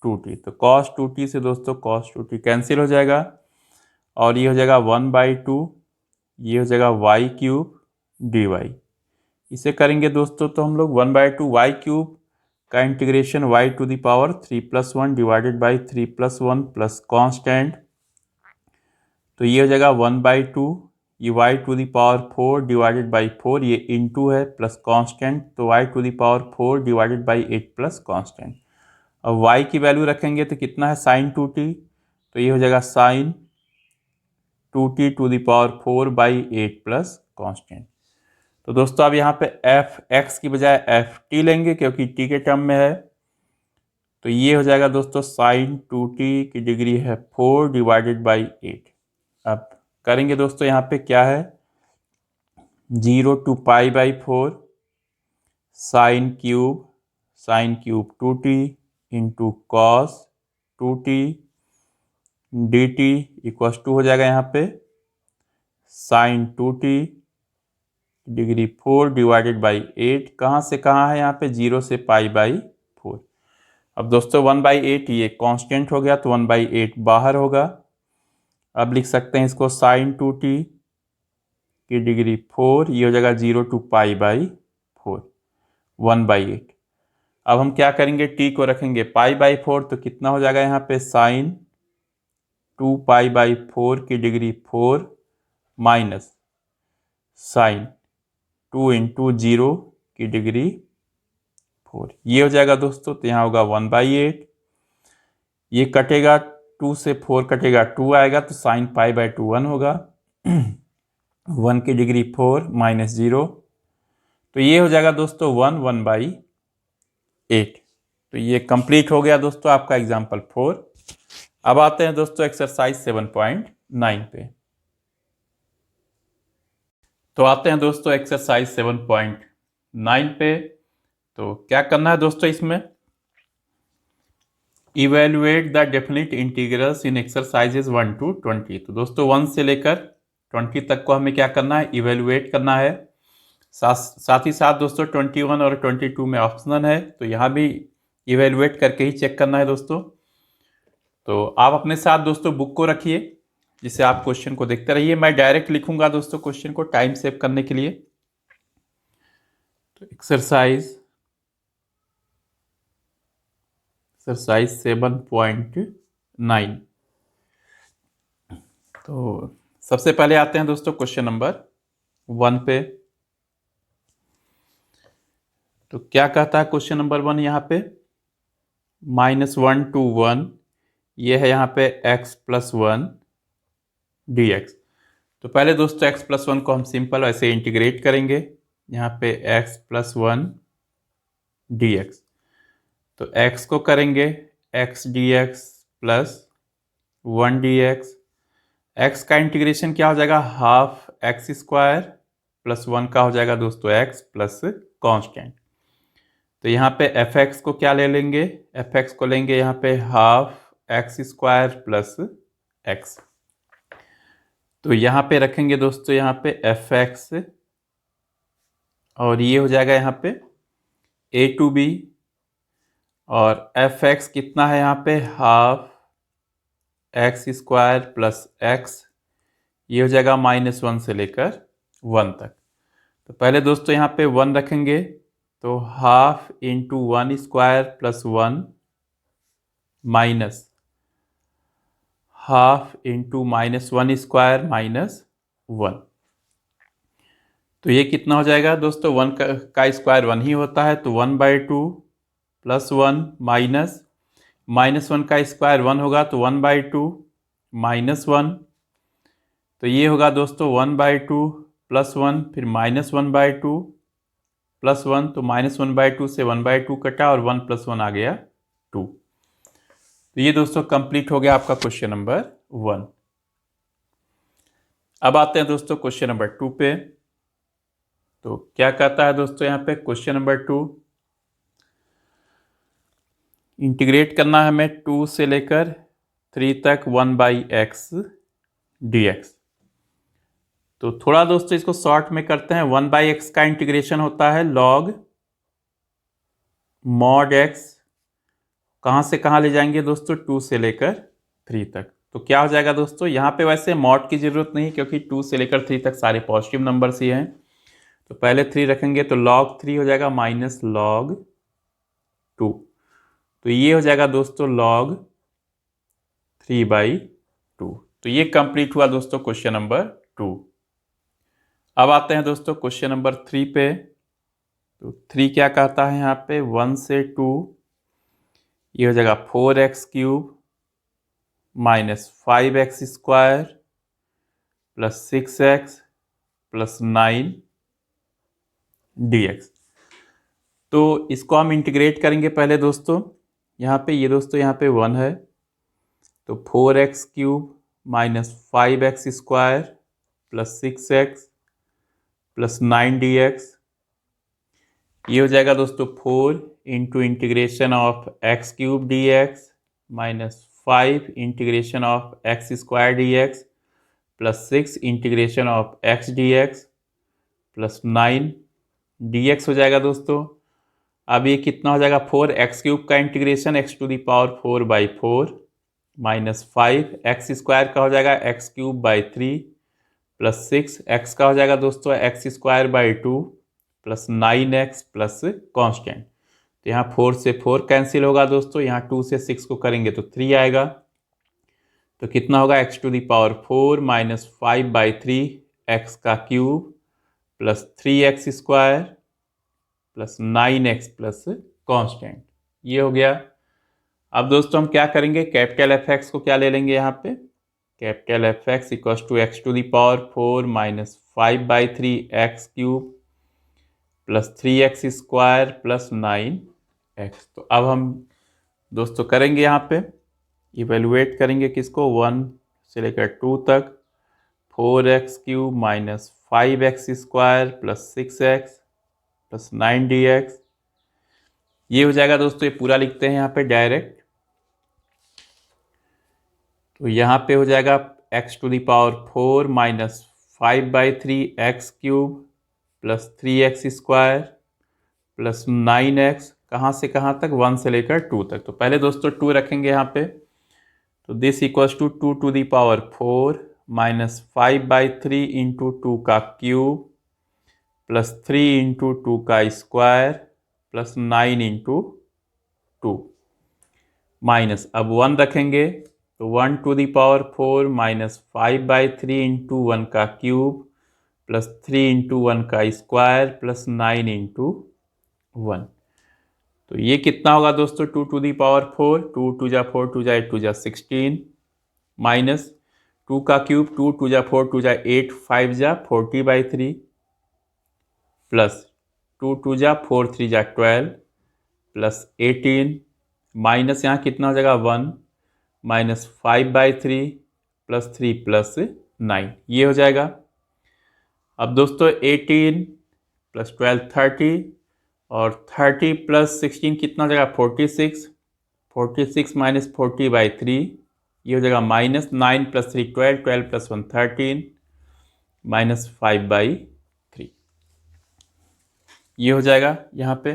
2t। तो cos 2t से दोस्तों cos 2t कैंसिल हो जाएगा, और ये हो जाएगा 1/2, ये हो जाएगा y क्यूब dy। इसे करेंगे दोस्तों तो हम लोग 1/2 y क्यूब का integration y to the power 3+1 divided by 3+1 plus constant. तो ये हो जाएगा 1/2, ये y to the power 4 divided by 4, ये इनटू है प्लस कांस्टेंट, तो y to the power 4 divided by 8 plus constant. अब y की वैल्यू रखेंगे तो कितना है साइन 2t, तो ये हो जाएगा sine 2t to the power 4/8 plus constant. तो दोस्तों अब यहाँ पे एफ एक्स की बजाय एफ टी लेंगे क्योंकि टी के टर्म में है। तो ये हो जाएगा दोस्तों साइन 2t की डिग्री है 4 डिवाइडेड बाई 8। अब करेंगे दोस्तों यहाँ पे क्या है, 0 to π/4 sine cube 2t into cos 2t dt equals to हो जाएगा यहाँ पे sign 2t degree 4 divided by 8। कहाँ से कहाँ है यहाँ पे, 0 से π/4। अब दोस्तों 1/8 ये कांस्टेंट हो गया, तो 1/8 बाहर होगा। अब लिख सकते हैं इसको साइन 2t की डिग्री 4, ये हो जाएगा 0 टू π/4 1/8। अब हम क्या करेंगे, t को रखेंगे π/4, तो कितना हो जाएगा यहाँ पे साइन 2π/4 की डिग्री 4 माइनस साइन 2 इंटू 0 की डिग्री 4, ये हो जाएगा दोस्तों। तो यहाँ होगा 1/8, ये कटेगा 2 से 4 कटेगा 2 आएगा, तो साइन π/2 1 होगा 1 की डिग्री 4 माइनस 0, तो ये हो जाएगा दोस्तों 1/8। तो ये कंप्लीट हो गया दोस्तों आपका एग्जाम्पल 4। अब आते हैं दोस्तों एक्सरसाइज 7.9 पे। तो आते हैं दोस्तों एक्सरसाइज 7.9 पे। तो क्या करना है दोस्तों इसमें, evaluate the definite integrals in exercises 1 to 20। तो दोस्तों 1 से लेकर 20 तक को हमें क्या करना है, इवेल्युएट करना है। साथ ही साथ दोस्तों 21 और 22 में ऑप्शनल है, तो यहाँ भी इवेल्युएट करके ही चेक करना है दोस्तों। तो आप अपने साथ दोस्तों बुक को रखिए, जिससे आप क्वेश्चन को देखते रहिए। मैं डायरेक्ट लिखूंगा दोस्तों क्वेश्चन को टाइम सेव करने के लिए। तो एक्सरसाइज 7.9। तो सबसे पहले आते हैं दोस्तों क्वेश्चन नंबर 1 पे। तो क्या कहता है क्वेश्चन नंबर 1 यहाँ पे, -1 to 1, ये है यहाँ पे x+1 dx। तो पहले दोस्तों x+1 को हम सिंपल ऐसे इंटीग्रेट करेंगे, यहाँ पे x+1 dx। तो x को करेंगे x d x plus 1 dx। X का इंटीग्रेशन क्या हो जाएगा, हाफ एक्स स्क्वायर प्लस 1 का हो जाएगा दोस्तों एक्स प्लस कांस्टेंट। तो यहाँ पे एफ एक्स को क्या ले लेंगे, एफ एक्स को लेंगे यहाँ पे half x square plus x. तो यहाँ पे रखेंगे दोस्तों यहाँ पे एफ एक्स, और ये हो जाएगा यहाँ पे ए टू बी, और एफ एक्स कितना है यहाँ पे half x square plus x, ये हो जाएगा -1 से लेकर 1 तक। तो पहले दोस्तों यहाँ पे 1 रखेंगे, तो half into 1 square plus 1 minus half into -1 square -1। तो ये कितना हो जाएगा दोस्तों, 1 का स्क्वायर 1 ही होता है, तो 1/2 प्लस 1 -1 का स्क्वायर 1 होगा तो 1/2 -1। तो ये होगा दोस्तों 1/2 प्लस 1, फिर -1/2 प्लस 1, तो -1/2 से 1/2 कटा और 1 + 1 आ गया 2। तो ये दोस्तों कंप्लीट हो गया आपका क्वेश्चन नंबर 1। अब आते हैं दोस्तों क्वेश्चन नंबर 2 पे। तो क्या कहता है दोस्तों यहाँ पे क्वेश्चन नंबर 2, इंटीग्रेट करना है हमें 2 से लेकर 3 तक 1/x dx। तो थोड़ा दोस्तों इसको शॉर्ट में करते हैं। 1/x का इंटीग्रेशन होता है log mod x, कहाँ से कहाँ ले जाएंगे दोस्तों, 2 से लेकर 3 तक। तो क्या हो जाएगा दोस्तों, यहाँ पे वैसे mod की जरूरत नहीं क्योंकि 2 से लेकर 3 तक सारे पॉजिटिव नंबर्स ही हैं। तो पहले 3 रखेंगे तो log 3 हो जाएगा माइनस log 2। तो ये हो जाएगा दोस्तों log 3/2। तो ये कंप्लीट हुआ दोस्तों क्वेश्चन नंबर 2। अब आते हैं दोस्तों क्वेश्चन नंबर 3 पे। तो 3 क्या कहता है यहाँ पे, 1 से 2, ये हो जाएगा 4x³ minus 5x² plus 6x plus 9 dx। तो इसको हम इंटीग्रेट करेंगे पहले दोस्तों। यहाँ पे ये दोस्तों यहाँ पे 1 है, तो 4x³ minus 5x² plus 6x plus 9 dx। ये हो जाएगा दोस्तों 4 into integration of x³ dx minus 5 integration of x² dx plus 6 integration of x dx plus 9 dx हो जाएगा दोस्तों। अब ये कितना हो जाएगा, 4x³ का इंटीग्रेशन x⁴/4 माइनस 5 x² का हो जाएगा x³/3 प्लस 6 x का हो जाएगा दोस्तों x²/2 plus 9x plus constant. तो यहाँ 4 से 4 कैंसिल होगा दोस्तों, यहाँ 2 से 6 को करेंगे तो 3 आएगा। तो कितना होगा, x⁴ माइनस 5/3 x का cube plus 3x² plus 9x plus constant. ये हो गया। अब दोस्तों हम क्या करेंगे, कैपिटल एफ एक्स को क्या ले लेंगे यहाँ पे, capital F x equals to x⁴ minus 5/3 x³ plus 3x² plus 9x। तो अब हम दोस्तों करेंगे यहाँ पे इवेलुएट करेंगे किसको, 1 से लेकर 2 तक, 4x³ minus 5x² plus 6x plus 9 dx। ये हो जाएगा दोस्तों, ये पूरा लिखते हैं यहाँ पे डायरेक्ट। तो यहाँ पे हो जाएगा x⁴ minus 5/3 x³ plus 3x² plus 9x, कहाँ से कहाँ तक, 1 से लेकर 2 तक। तो पहले दोस्तों 2 रखेंगे यहाँ पे, तो this equals to 2⁴ minus 5/3 into 2 का क्यूब प्लस 3 इंटू 2 का स्क्वायर प्लस 9 इंटू 2 माइनस, अब 1 रखेंगे तो 1⁴ माइनस 5/3 इंटू 1 का क्यूब प्लस 3 इंटू 1 का स्क्वायर प्लस 9 इंटू 1। तो ये कितना होगा दोस्तों, 2⁴ 2 2 जा 4 2 जा 8 2 जा 16 माइनस 2 का क्यूब 2 2 जा 4 2 जा 8 5 जा 40/3 प्लस 2 2 जा 4 3 जा 12 प्लस 18 माइनस यहाँ कितना हो जाएगा 1 माइनस 5/3 प्लस 3 प्लस 9, ये हो जाएगा। अब दोस्तों 18 प्लस 12 30 और 30 प्लस 16 कितना हो जाएगा 46, 46 माइनस 40/3, ये हो जाएगा माइनस 9 प्लस 3 12, 12 प्लस 1 13 माइनस 5/3, ये हो जाएगा यहाँ पे।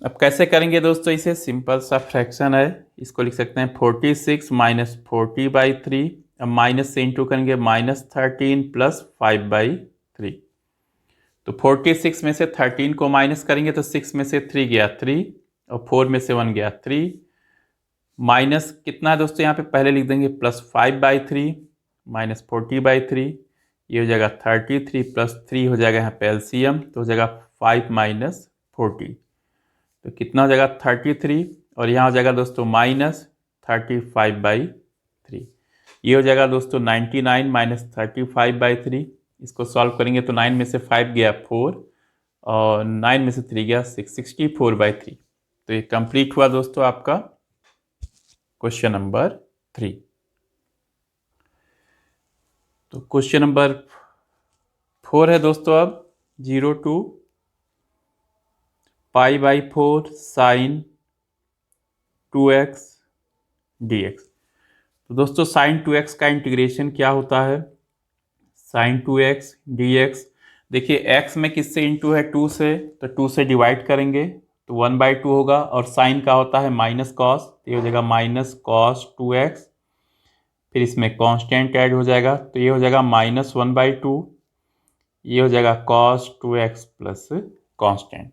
अब कैसे करेंगे दोस्तों, इसे सिंपल सा फ्रैक्शन है, इसको लिख सकते हैं 46 माइनस 40/3, अब माइनस से इंटू करेंगे माइनस 13 प्लस 5/3। तो 46 में से 13 को माइनस करेंगे तो 6 में से 3 गया 3 और 4 में से 1 गया 3, माइनस कितना है दोस्तों, यहाँ पे पहले लिख देंगे प्लस 5/3 माइनस 40/3, ये हो जाएगा 33 प्लस 3 हो जाएगा यहाँ पे एलसीएम, तो हो जाएगा 5 माइनस 40, तो कितना हो जाएगा 33 और यहाँ हो जाएगा दोस्तों माइनस 35/3, ये हो जाएगा दोस्तों 99 माइनस 35/3। इसको सॉल्व करेंगे तो 9 में से 5 गया 4 और 9 में से 3 गया 6, 64/3। तो ये कंप्लीट हुआ दोस्तों आपका क्वेश्चन नंबर 3। तो क्वेश्चन नंबर 4 है दोस्तों अब 0 to π/4 साइन 2x dx। तो दोस्तों साइन 2x का इंटीग्रेशन क्या होता है, साइन 2x dx, देखिए x में किससे इंटू है 2 से, तो 2 से डिवाइड करेंगे तो 1/2 होगा, और साइन का होता है माइनस कॉस, तो ये हो जाएगा माइनस कॉस 2x, फिर इसमें कांस्टेंट ऐड हो जाएगा तो ये हो जाएगा माइनस 1/2, ये हो जाएगा कॉस 2x प्लस कांस्टेंट।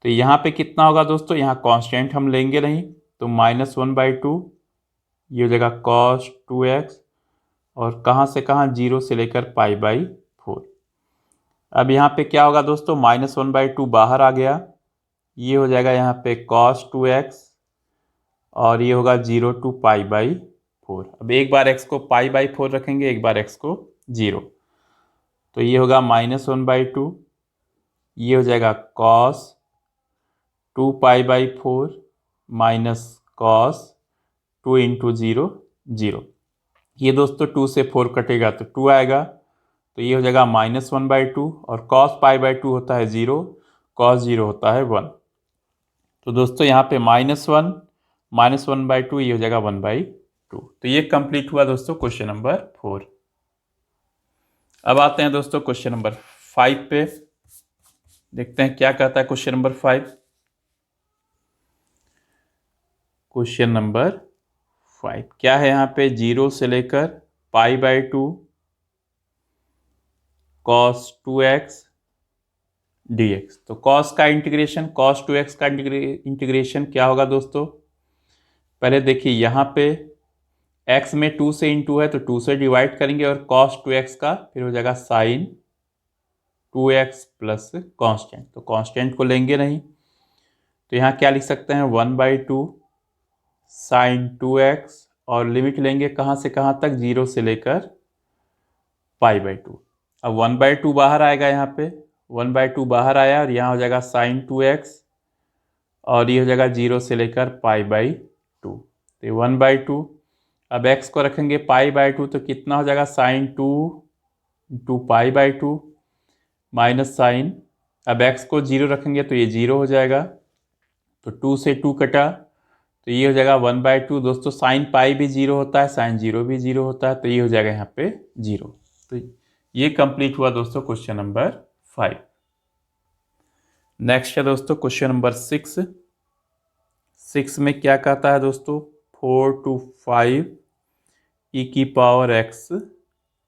तो यहाँ पे कितना होगा दोस्तों, यहाँ कांस्टेंट हम लेंगे नहीं तो माइनस 1/2, ये हो जाएगा कॉस 2x, और कहाँ से कहाँ 0 से लेकर π/4। अब यहाँ पे क्या होगा दोस्तों, माइनस 1/2 बाहर आ गया, ये हो जाएगा यहाँ पे कॉस 2x, और ये होगा 0 to π/4। अब एक बार x को π/4 रखेंगे, एक बार x को 0, तो ये होगा माइनस 1/2, ये हो जाएगा कॉस 2π/4 माइनस कॉस 2 इंटू 0 0, ये दोस्तों 2 से 4 कटेगा तो 2 आएगा, तो ये हो जाएगा माइनस 1/2, और कॉस π/2 होता है 0, कॉस 0 होता है 1, तो दोस्तों यहाँ पे -1 -1/2, ये हो जाएगा 1/2। तो ये कंप्लीट हुआ दोस्तों क्वेश्चन नंबर 4। अब आते हैं दोस्तों क्वेश्चन नंबर 5 पे, देखते हैं क्या कहता है क्वेश्चन नंबर 5। क्वेश्चन नंबर 5 क्या है, यहाँ पे 0 से लेकर π/2 cos 2x dx। तो cos का इंटीग्रेशन, cos 2x का इंटीग्रेशन क्या होगा दोस्तों, पहले देखिए यहाँ पे x में 2 से इंटू है तो 2 से डिवाइड करेंगे, और cos 2x का फिर हो जाएगा साइन 2x प्लस कांस्टेंट, तो कांस्टेंट को लेंगे नहीं तो यहाँ क्या लिख सकते हैं 1/2 साइन 2x, और लिमिट लेंगे कहाँ से कहाँ तक, 0 से लेकर π/2। अब 1/2 बाहर आएगा, यहाँ पे 1/2 बाहर आया और यहाँ हो जाएगा साइन 2x, और ये हो जाएगा 0 से लेकर π/2, तो 1/2। अब x को रखेंगे π/2 तो कितना हो जाएगा साइन 2 इंटू π/2 माइनस साइन, अब x को 0 रखेंगे तो ये 0 हो जाएगा, तो 2 से 2 कटा तो ये हो जाएगा 1/2। दोस्तों साइन पाई भी 0 होता है, साइन 0 भी 0 होता है, तो ये हो जाएगा यहाँ पे 0। तो ये कंप्लीट हुआ दोस्तों क्वेश्चन नंबर 5। नेक्स्ट है दोस्तों क्वेश्चन नंबर 6। 6 में क्या कहता है दोस्तों, 4 to 5 e⁻x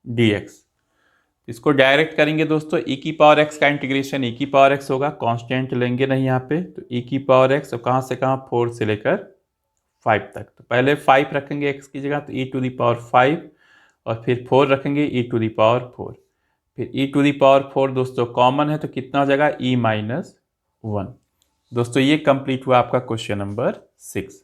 dx। इसको डायरेक्ट करेंगे दोस्तों, e⁻x का इंटीग्रेशन e⁻x होगा, कांस्टेंट लेंगे नहीं यहाँ पे, तो e⁻x और कहाँ से कहाँ 4 से लेकर 5 तक। तो पहले 5 रखेंगे x की जगह तो e⁻5, और फिर 4 रखेंगे e⁻4, फिर e⁻4 दोस्तों कॉमन है तो कितना हो जाएगा e-1। दोस्तों ये कंप्लीट हुआ आपका क्वेश्चन नंबर 6।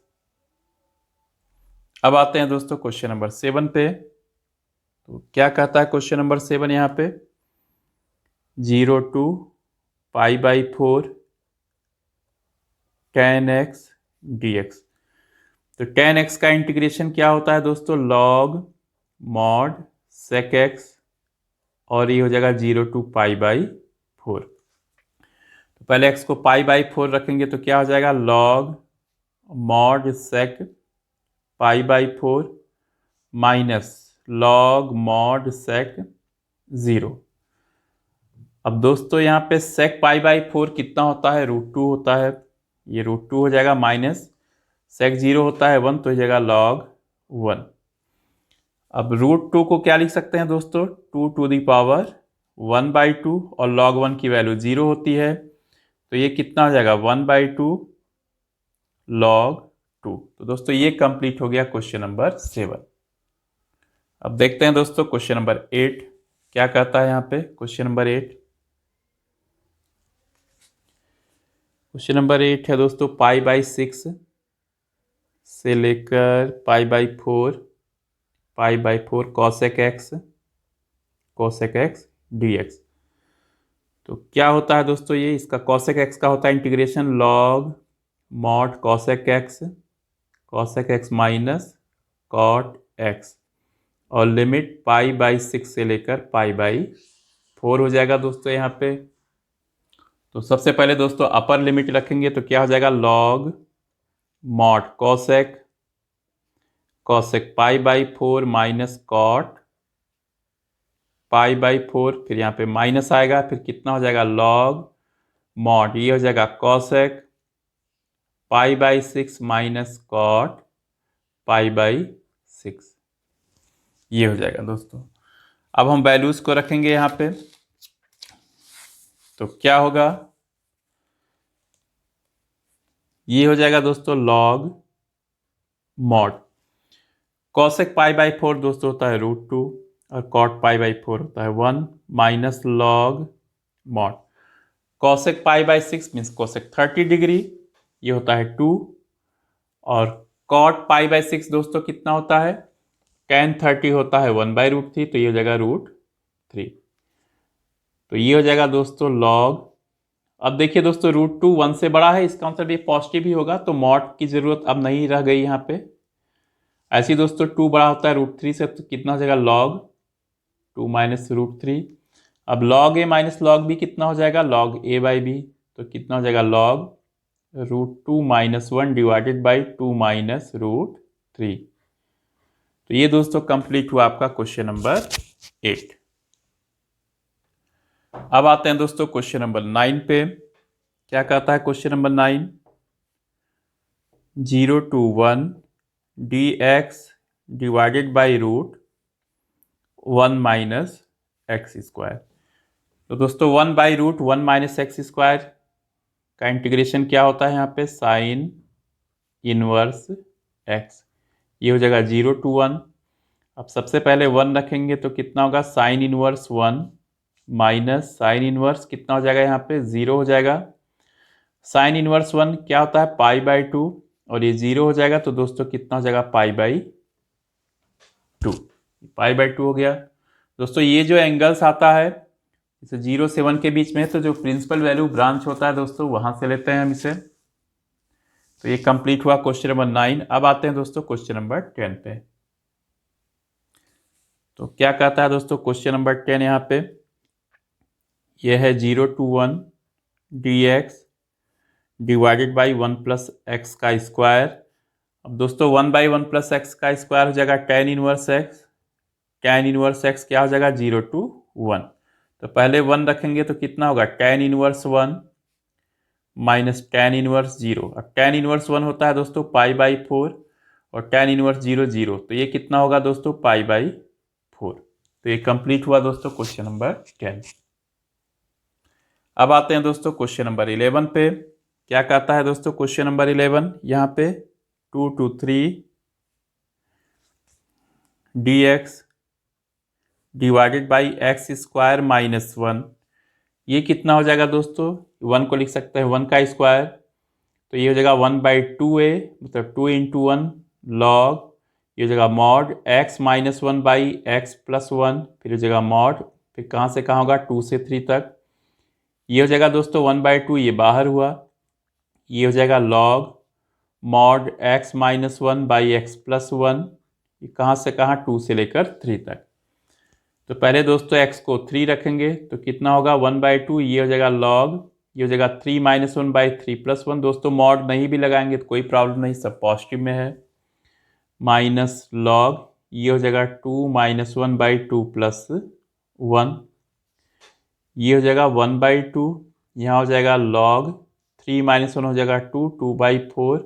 अब आते हैं दोस्तों क्वेश्चन नंबर 7 पे। तो क्या कहता है क्वेश्चन नंबर 7 यहाँ पे, 0 to π/4 tan x dx। तो tan x का इंटीग्रेशन क्या होता है दोस्तों, log mod sec x, और ये हो जाएगा 0 to π/4। तो पहले x को π/4 रखेंगे तो क्या हो जाएगा, log mod sec π/4 minus log mod sec 0। अब दोस्तों यहाँ पे sec π/4 कितना होता है, √2 होता है, ये √2 हो जाएगा, माइनस sec 0 होता है 1, तो हो जाएगा log 1। अब √2 को क्या लिख सकते हैं दोस्तों, 2 to the power 1/2, और log 1 की वैल्यू 0 होती है, तो ये कितना हो जाएगा 1/2 log 2। तो दोस्तों ये कंप्लीट हो गया क्वेश्चन नंबर 7। अब देखते हैं दोस्तों क्वेश्चन नंबर 8 क्या कहता है। यहाँ पे क्वेश्चन नंबर 8 है दोस्तों, π/6 से लेकर π/4 cosec x dx। तो क्या होता है दोस्तों, ये इसका cosec x का होता है integration log mod cosec x minus cot x, और लिमिट π/6 से लेकर π/4 हो जाएगा दोस्तों यहाँ पे। तो सबसे पहले दोस्तों अपर लिमिट रखेंगे तो क्या हो जाएगा, log mod cosec π/4 minus cot π/4, फिर यहाँ पे माइनस आएगा, फिर कितना हो जाएगा log mod, ये हो जाएगा cosec π/6 माइनस cot π/6, ये हो जाएगा दोस्तों। अब हम वैल्यूज को रखेंगे यहाँ पे, तो क्या होगा, ये हो जाएगा दोस्तों log mod cosec π/4 दोस्तों होता है √2, और cot π/4 होता है 1, minus log mod cosec π/6 means cosec 30 degree, ये होता है 2, और cot π/6 दोस्तों कितना होता है, tan 30 होता है 1/√3, तो ये हो जाएगा √3। तो ये हो जाएगा दोस्तों log। अब देखिए दोस्तों √2 1 से बड़ा है, इसका मतलब ये पॉजिटिव ही होगा, तो मॉड की जरूरत अब नहीं रह गई यहाँ पे। ऐसे ही दोस्तों 2 बड़ा होता है √3 से, तो कितना हो जाएगा log 2 माइनस √3। अब log a minus log b कितना हो जाएगा, log a/b, तो कितना हो जाएगा log √2 minus 1 divided by 2 minus √3। तो ये दोस्तों कंप्लीट हुआ आपका क्वेश्चन नंबर 8। अब आते हैं दोस्तों क्वेश्चन नंबर 9 पे। क्या कहता है question number 9, 0 to 1 dx divided by √1 minus x square. तो दोस्तों 1/√1 माइनस एक्स स्क्वायर का इंटीग्रेशन क्या होता है यहाँ पे, साइन इनवर्स एक्स, ये हो जाएगा 0 to 1। अब सबसे पहले 1 रखेंगे तो कितना होगा, sine inverse 1 minus sine inverse कितना हो जाएगा, यहाँ पे 0 हो जाएगा। साइन इनवर्स 1 क्या होता है, π/2, और ये 0 हो जाएगा, तो दोस्तों कितना हो जाएगा π/2, π/2 हो गया। दोस्तों ये जो एंगल्स आता है इसे 0 से 1 के बीच में, तो जो प्रिंसिपल वैल्यू ब्रांच होता है दोस्तों वहां से लेते हैं हम इसे। तो ये कंप्लीट हुआ क्वेश्चन नंबर 9। अब आते हैं दोस्तों क्वेश्चन नंबर 10 पे। तो क्या कहता है दोस्तों क्वेश्चन नंबर 10 यहाँ पे, यह है 0 to 1 dx divided by 1 plus x का स्क्वायर। अब दोस्तों 1/1 प्लस एक्स का स्क्वायर हो जाएगा tan inverse x, tan inverse x क्या हो जाएगा 0 to 1। तो पहले 1 रखेंगे तो कितना होगा, tan inverse 1 minus tan inverse 0। अब tan इनवर्स 1 होता है दोस्तों π/4, और tan इनवर्स 0 0, तो ये कितना होगा दोस्तों π/4। तो ये कंप्लीट हुआ दोस्तों क्वेश्चन नंबर 10। अब आते हैं दोस्तों क्वेश्चन नंबर 11 पे। क्या कहता है दोस्तों क्वेश्चन नंबर 11 यहाँ पे, 2 to 3 dx divided by x square minus 1, ये कितना हो जाएगा दोस्तों, 1 को लिख सकते हैं 1 का स्क्वायर, तो ये हो जाएगा 1/2a, मतलब 2 into 1 log, ये हो जाएगा mod x minus 1 by x plus 1, फिर हो जाएगा मॉड, फिर कहाँ से कहाँ होगा 2 से 3 तक, ये हो जाएगा दोस्तों 1/2, ये बाहर हुआ, ये हो जाएगा log mod x minus 1 by x plus 1। ये कहाँ से कहाँ, 2 से लेकर 3 तक। तो पहले दोस्तों x को 3 रखेंगे तो कितना होगा 1/2, ये हो जाएगा log, ये हो जाएगा 3 माइनस 1 बाई 3 प्लस 1। दोस्तों मॉड नहीं भी लगाएंगे तो कोई प्रॉब्लम नहीं, सब पॉजिटिव में है। माइनस log, ये हो जाएगा 2 माइनस 1 बाई 2 प्लस 1, ये हो जाएगा 1/2। यहाँ हो जाएगा log 3 माइनस 1 हो जाएगा 2, 2/4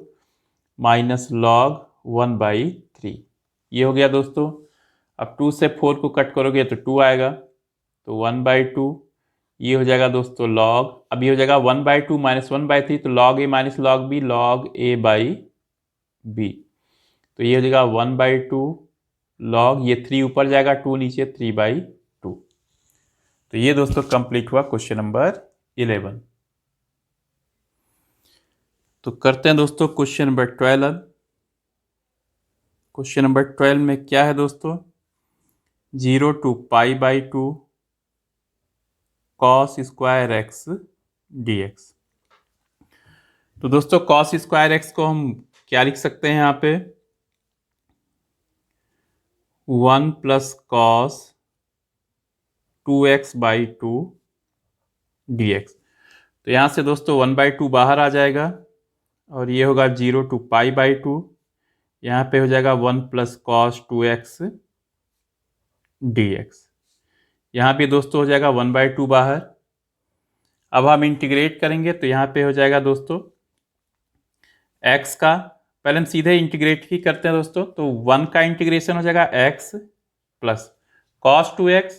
माइनस log 1/3। ये हो गया दोस्तों। अब 2 से 4 को कट करोगे तो 2 आएगा, तो 1/2। ये हो जाएगा दोस्तों log, अब ये हो जाएगा 1/2 माइनस 1/3, तो log a minus log b, log a by b। तो ये हो जाएगा 1/2 log, ये 3 ऊपर जाएगा, 2 नीचे, 3/2। तो ये दोस्तों कंप्लीट हुआ क्वेश्चन नंबर 11। तो करते हैं दोस्तों क्वेश्चन नंबर 12। क्वेश्चन नंबर 12 में क्या है दोस्तों, 0 to π/2 cos square x dx। तो दोस्तों cos स्क्वायर x को हम क्या लिख सकते हैं यहाँ पे, 1 प्लस cos 2x/2 dx। तो यहाँ से दोस्तों 1/2 बाहर आ जाएगा और ये होगा 0 to π/2। यहाँ पे हो जाएगा 1 प्लस cos 2x dx। यहाँ पे दोस्तों हो जाएगा 1/2 बाहर। अब हम इंटीग्रेट करेंगे तो यहाँ पे हो जाएगा दोस्तों x का, पहले हम सीधे इंटीग्रेट ही करते हैं दोस्तों, तो 1 का इंटीग्रेशन हो जाएगा x plus cos 2x,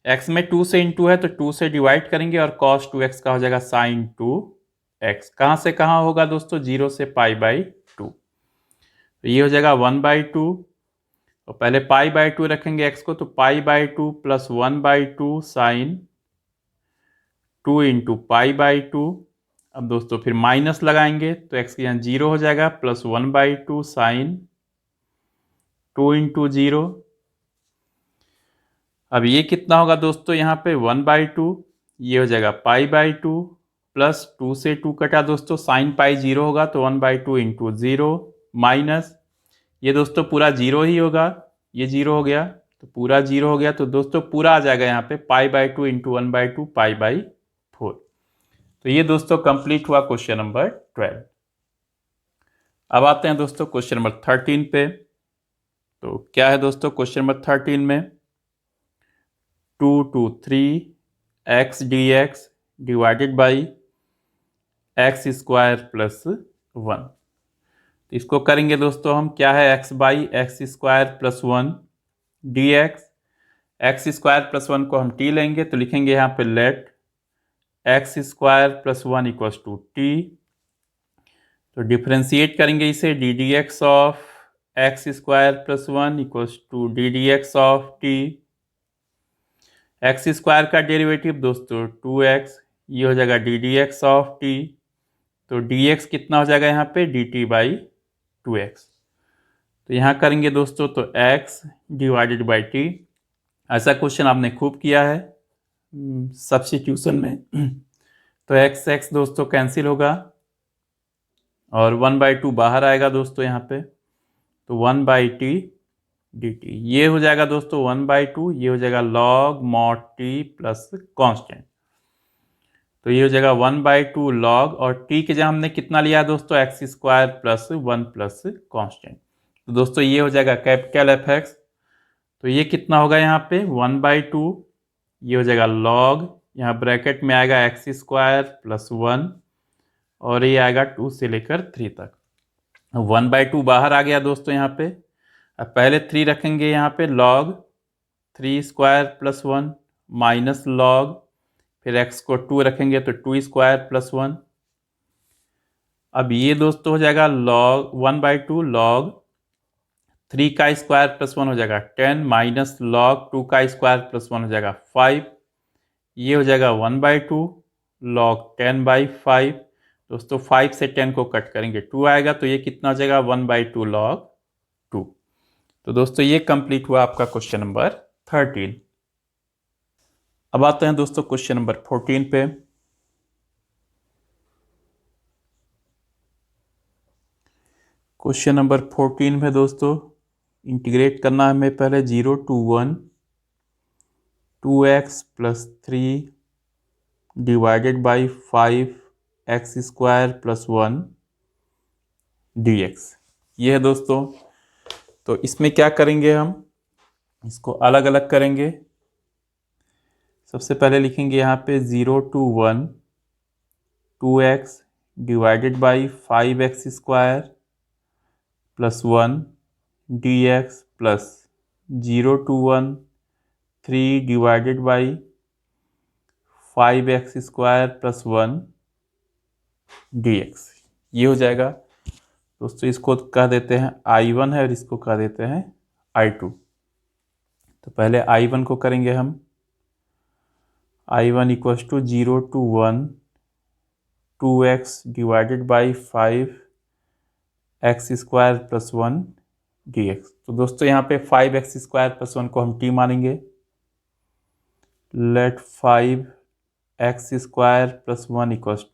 x में 2 से इंटू है तो 2 से डिवाइड करेंगे और cos 2x का हो जाएगा sin 2x। कहाँ से कहाँ होगा दोस्तों, 0 से π/2। तो ये हो जाएगा 1/2 और पहले π/2 रखेंगे x को, तो π/2 प्लस 1/2 साइन 2 इंटू π/2। अब दोस्तों फिर माइनस लगाएंगे तो x के यहाँ 0 हो जाएगा, प्लस 1/2 साइन 2 इंटू 0। अब ये कितना होगा दोस्तों, यहाँ पे 1/2, ये हो जाएगा π/2 प्लस 2 से 2 कटा दोस्तों, साइन पाई 0 होगा तो 1/2 इंटू 0 माइनस, ये दोस्तों पूरा 0 ही होगा, ये 0 हो गया तो पूरा 0 हो गया, तो दोस्तों पूरा आ जाएगा यहाँ पे π/2 इंटू 1/2 π/4। तो ये दोस्तों कंप्लीट हुआ क्वेश्चन नंबर 12। अब आते हैं दोस्तों क्वेश्चन नंबर 13 पे। तो क्या है दोस्तों क्वेश्चन नंबर 13 में, 2 to 3x dx divided by x square plus 1। तो इसको करेंगे दोस्तों हम, क्या है x by x square plus 1 dx। X square plus 1 को हम t लेंगे तो लिखेंगे यहाँ पे let x square plus 1 equals to t. तो डिफ्रेंशिएट करेंगे इसे, d d x of x square plus 1 equals to d d x of t. X square का डेरिवेटिव दोस्तों 2x, ये हो जाएगा d d x of t. तो dx कितना हो जाएगा यहाँ पे, dt/2x। तो यहाँ करेंगे दोस्तों तो x डिवाइडेड बाई टी। ऐसा क्वेश्चन आपने खूब किया है सब्स्टिट्यूशन में। तो x दोस्तों कैंसिल होगा और 1/2 बाहर आएगा दोस्तों यहाँ पे, तो 1/t dt। ये हो जाएगा दोस्तों 1/2, ये हो जाएगा log mod t plus constant. तो ये हो जाएगा 1/2 log, और t के जगह हमने कितना लिया दोस्तों, x square plus 1 plus constant. तो दोस्तों ये हो जाएगा कैपिटल fx। तो ये कितना होगा यहाँ पे 1/2, ये हो जाएगा log, यहाँ ब्रैकेट में आएगा एक्स स्क्वायर प्लस 1 और ये आएगा 2 से लेकर 3 तक। 1/2 बाहर आ गया दोस्तों यहाँ पे। अब पहले 3 रखेंगे यहाँ पे, log 3 square plus 1 minus log, फिर x को 2 रखेंगे तो 2 स्क्वायर प्लस 1। अब ये दोस्तों हो जाएगा log 1/2 log 3 का स्क्वायर प्लस 1 हो जाएगा 10 माइनस log 2 का स्क्वायर प्लस 1 हो जाएगा 5। ये हो जाएगा 1/2 log 10/5। दोस्तों 5 से 10 को कट करेंगे 2 आएगा, तो ये कितना हो जाएगा 1/2 log 2। तो दोस्तों ये कंप्लीट हुआ आपका क्वेश्चन नंबर 13। अब आते हैं दोस्तों क्वेश्चन नंबर 14 पे। क्वेश्चन नंबर 14 में दोस्तों इंटीग्रेट करना है हमें पहले 0 to 1 2x + 3 divided by 5x² + 1 dx। ये है दोस्तों। तो इसमें क्या करेंगे, हम इसको अलग अलग करेंगे। सबसे पहले लिखेंगे यहाँ पे 0 to 1 2x divided by 5x² + 1 dx plus 0 to 1 3 divided by 5x² + 1 dx। ये हो जाएगा दोस्तों। इसको कह देते हैं I1 है और इसको कह देते हैं I2। तो पहले I1 को करेंगे हम। I1 = 0 to 1 2x divided by 5x² + 1 dx। तो दोस्तों यहाँ पे 5x² + 1 को हम t मानेंगे। Late 5x² + 1 =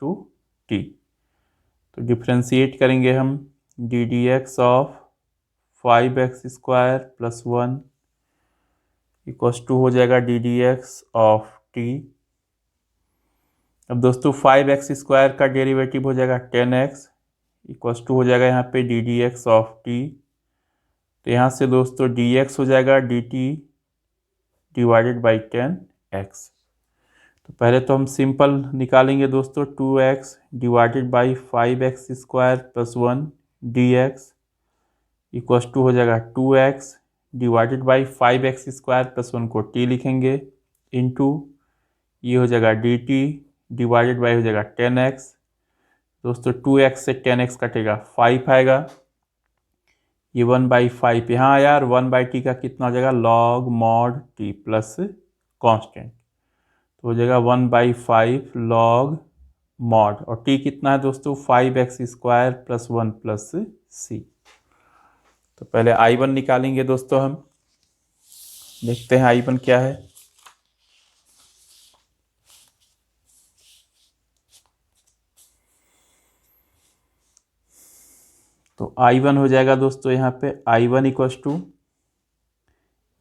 t। तो डिफ्रेंशिएट करेंगे हम ddx ऑफ 5x² + 1 = हो जाएगा ddx ऑफ t। अब दोस्तों 5x² का डेरिवेटिव हो जाएगा 10x = हो जाएगा यहाँ पे ddx ऑफ t। तो यहाँ से दोस्तों dx हो जाएगा dt डिवाइडेड बाई 10x। तो पहले तो हम सिंपल निकालेंगे दोस्तों। 2x divided by 5x² + 1 dx = हो जाएगा 2x डिवाइडेड बाई 5x² + 1 को t लिखेंगे इंटू ये हो जाएगा dt डिवाइडेड बाई हो जाएगा 10x। दोस्तों 2x से 10x कटेगा 5 आएगा। ये 1/5 यहाँ आया और 1/t का कितना हो जाएगा log mod t plus constant. तो हो जाएगा 1/5 log mod और t कितना है दोस्तों 5x² + 1 प्लस c। तो पहले I1 निकालेंगे दोस्तों। हम देखते हैं I1 क्या है। तो I1 हो जाएगा दोस्तों यहाँ पे I1 =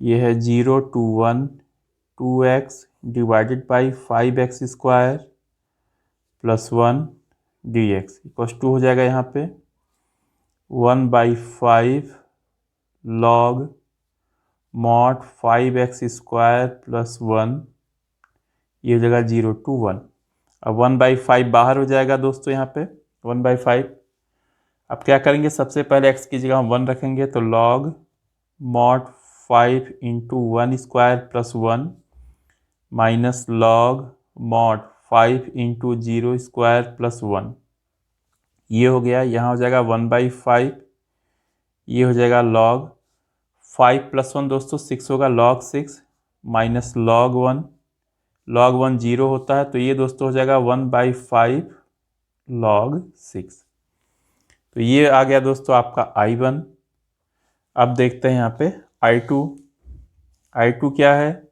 ये है 0 to 1 2x divided by 5x² + 1 dx = हो जाएगा यहाँ पे 1/5 log mod 5x² + 1 ये हो जाएगा 0 to 1। अब 1/5 बाहर हो जाएगा दोस्तों यहाँ पे 1/5। अब क्या करेंगे, सबसे पहले x की जगह हम 1 रखेंगे तो log mod 5 × 1² + 1 minus log mod 5 × 0² + 1 ये हो गया। यहाँ हो जाएगा 1/5। ये हो जाएगा log 5 + 1 दोस्तों 6 होगा log 6 माइनस log 1। log 1 0 होता है तो ये दोस्तों हो जाएगा 1/5 log 6। तो ये आ गया दोस्तों आपका I1। अब देखते हैं यहाँ पे I2। I2 क्या है,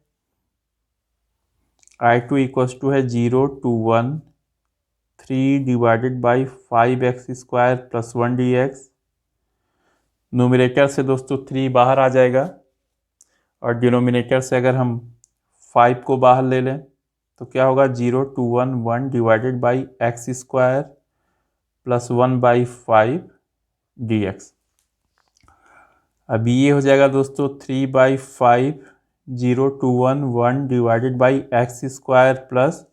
I2 = है 0 to 1 3 divided by 5x² + 1 dx। Nominator से दोस्तों 3 बाहर आ जाएगा और डिनोमिनेटर से अगर हम 5 को बाहर ले लें तो क्या होगा 0 to 1 1 divided by x² + 1/5 dx। अभी ये हो जाएगा दोस्तों 3/5 0 to 1 1 डिवाइडेड बाई x² +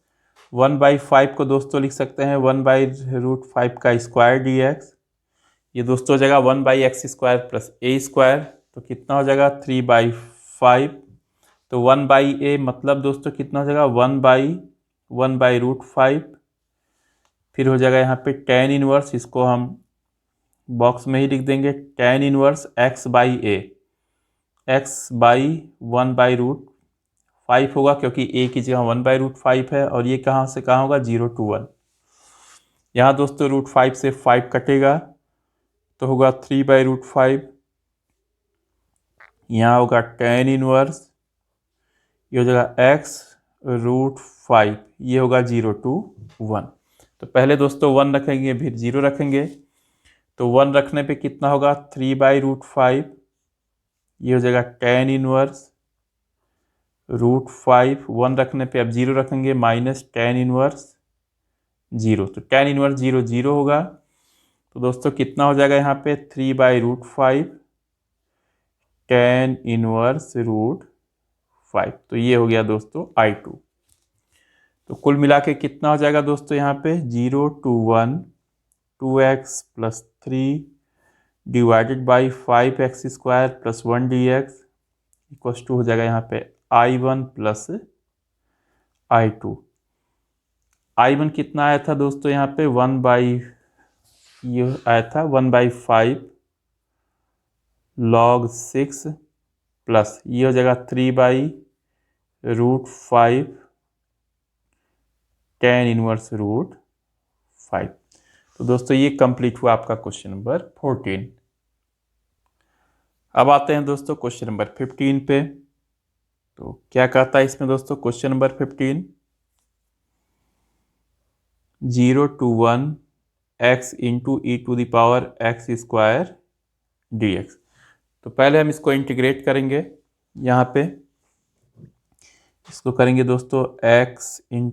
1/5 को दोस्तों लिख सकते हैं 1/√5 का स्क्वायर dx। ये दोस्तों हो जाएगा 1/x² + a²। तो कितना हो जाएगा 3/5। तो 1/a मतलब दोस्तों कितना हो जाएगा 1/1/√5। फिर हो जाएगा यहाँ पे tan इनवर्स, इसको हम बॉक्स में ही लिख देंगे tan इनवर्स x/a। x/1/√5 होगा क्योंकि a की जगह 1/√5 है और ये कहाँ से कहाँ होगा 0 to 1। यहाँ दोस्तों √5 से 5 कटेगा तो होगा 3/√5। यहाँ होगा tan इनवर्स, ये हो जाएगा x√5, ये होगा 0 to 1। तो पहले दोस्तों 1 रखेंगे फिर 0 रखेंगे। तो 1 रखने पे कितना होगा 3/√5, ये हो जाएगा tan इनवर्स √5। 1 रखने पे अब 0 रखेंगे माइनस tan इनवर्स 0, तो tan इनवर्स 0 0 होगा। तो दोस्तों कितना हो जाएगा यहाँ पे 3/√5 tan इनवर्स √5, तो ये हो गया दोस्तों I2। तो कुल मिला के कितना हो जाएगा दोस्तों यहाँ पे 0 to 1 2x + 3 divided by 5x² + 1 dx equals to हो जाएगा यहाँ पे I1 + I2। I1 कितना आया था दोस्तों यहाँ पे ये आया था 1/5 log 6 प्लस ये हो जाएगा 3/√5 tan इनवर्स √5। तो दोस्तों ये कंप्लीट हुआ आपका क्वेश्चन नंबर 14। अब आते हैं दोस्तों क्वेश्चन नंबर 15 पे। तो क्या कहता है इसमें दोस्तों question number 15, 0 to 1 x × e⁻x² dx। तो पहले हम इसको इंटीग्रेट करेंगे, यहाँ पे इसको करेंगे दोस्तों x ×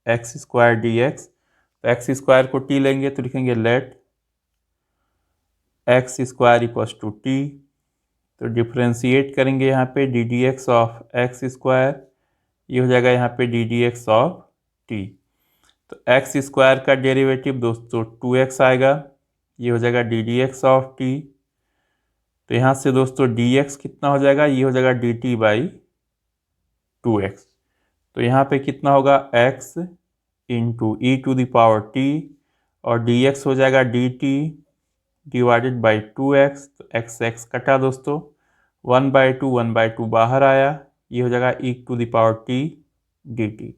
e⁻x² dx। तो x² को t लेंगे तो लिखेंगे लेट x² = t। तो डिफ्रेंशिएट करेंगे यहाँ पे ddx ऑफ x², ये हो जाएगा यहाँ पे ddx ऑफ t। तो x² का डेरिवेटिव दोस्तों 2x आएगा, ये हो जाएगा ddx ऑफ t। तो यहाँ से दोस्तों dx कितना हो जाएगा, ये हो जाएगा dt/2x। तो यहाँ पे कितना होगा x × e⁻t और dx हो जाएगा dt/2x। तो x कटा दोस्तों, 1/2 1/2 बाहर आया, ये हो जाएगा e⁻t dt।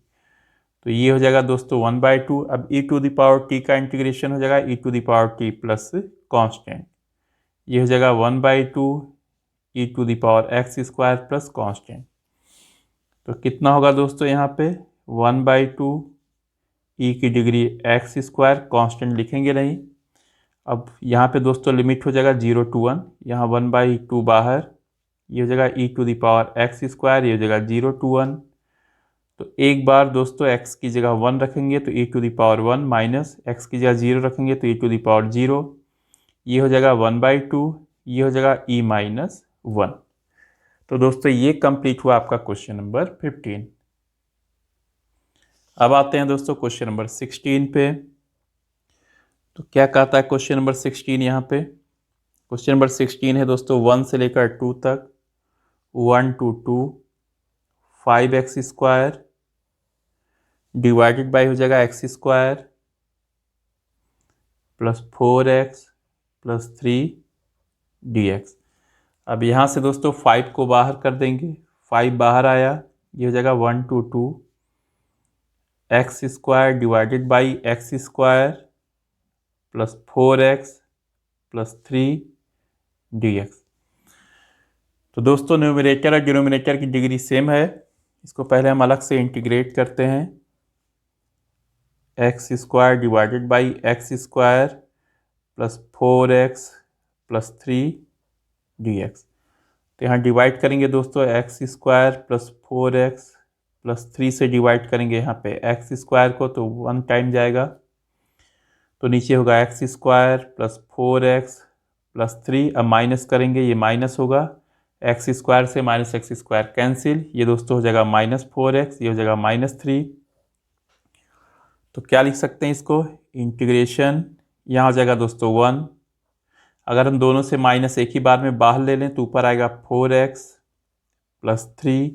तो ये हो जाएगा दोस्तों 1/2। अब e⁻t का इंटीग्रेशन हो जाएगा e⁻t प्लस कांस्टेंट, ये हो जाएगा 1/2 e⁻x² प्लस कांस्टेंट। तो कितना होगा दोस्तों यहाँ पे 1/2 e की डिग्री x², कांस्टेंट लिखेंगे नहीं। अब यहाँ पे दोस्तों लिमिट हो जाएगा 0 to 1, यहाँ 1/2 बाहर, ये हो जाएगा e⁻x², ये हो जाएगा 0 to 1। तो एक बार दोस्तों x की जगह 1 रखेंगे तो e⁻1 माइनस x की जगह 0 रखेंगे तो e⁻0, ये हो जाएगा 1/2, ये हो जाएगा e-1। तो दोस्तों ये कंप्लीट हुआ आपका क्वेश्चन नंबर 15। अब आते हैं दोस्तों क्वेश्चन नंबर 16 पे। तो क्या कहता है क्वेश्चन नंबर 16 यहाँ पे, क्वेश्चन नंबर 16 है दोस्तों 1 से लेकर 2 तक, 1 to 2 5x² डिवाइडेड बाई हो जाएगा x² plus 4x plus 3 dx। अब यहाँ से दोस्तों 5 को बाहर कर देंगे, 5 बाहर आया, ये हो जाएगा 1 to 2 x² divided by x² plus 4x plus 3 dx। तो दोस्तों न्यूमरेटर और डिनोमिनेटर की डिग्री सेम है, इसको पहले हम अलग से इंटीग्रेट करते हैं, x² divided by x² plus 4x plus 3 dx। तो यहाँ डिवाइड करेंगे दोस्तों x² प्लस 4x प्लस 3 से डिवाइड करेंगे यहाँ पे x² को, तो 1 टाइम जाएगा, तो नीचे होगा x² प्लस 4x प्लस 3। अब माइनस करेंगे, ये माइनस होगा, x² से माइनस x² कैंसिल, ये दोस्तों हो जाएगा -4x, ये हो जाएगा -3। तो क्या लिख सकते हैं इसको, इंटीग्रेशन यहाँ हो जाएगा दोस्तों 1। अगर हम दोनों से माइनस एक ही बार में बाहर ले लें तो ऊपर आएगा 4x plus 3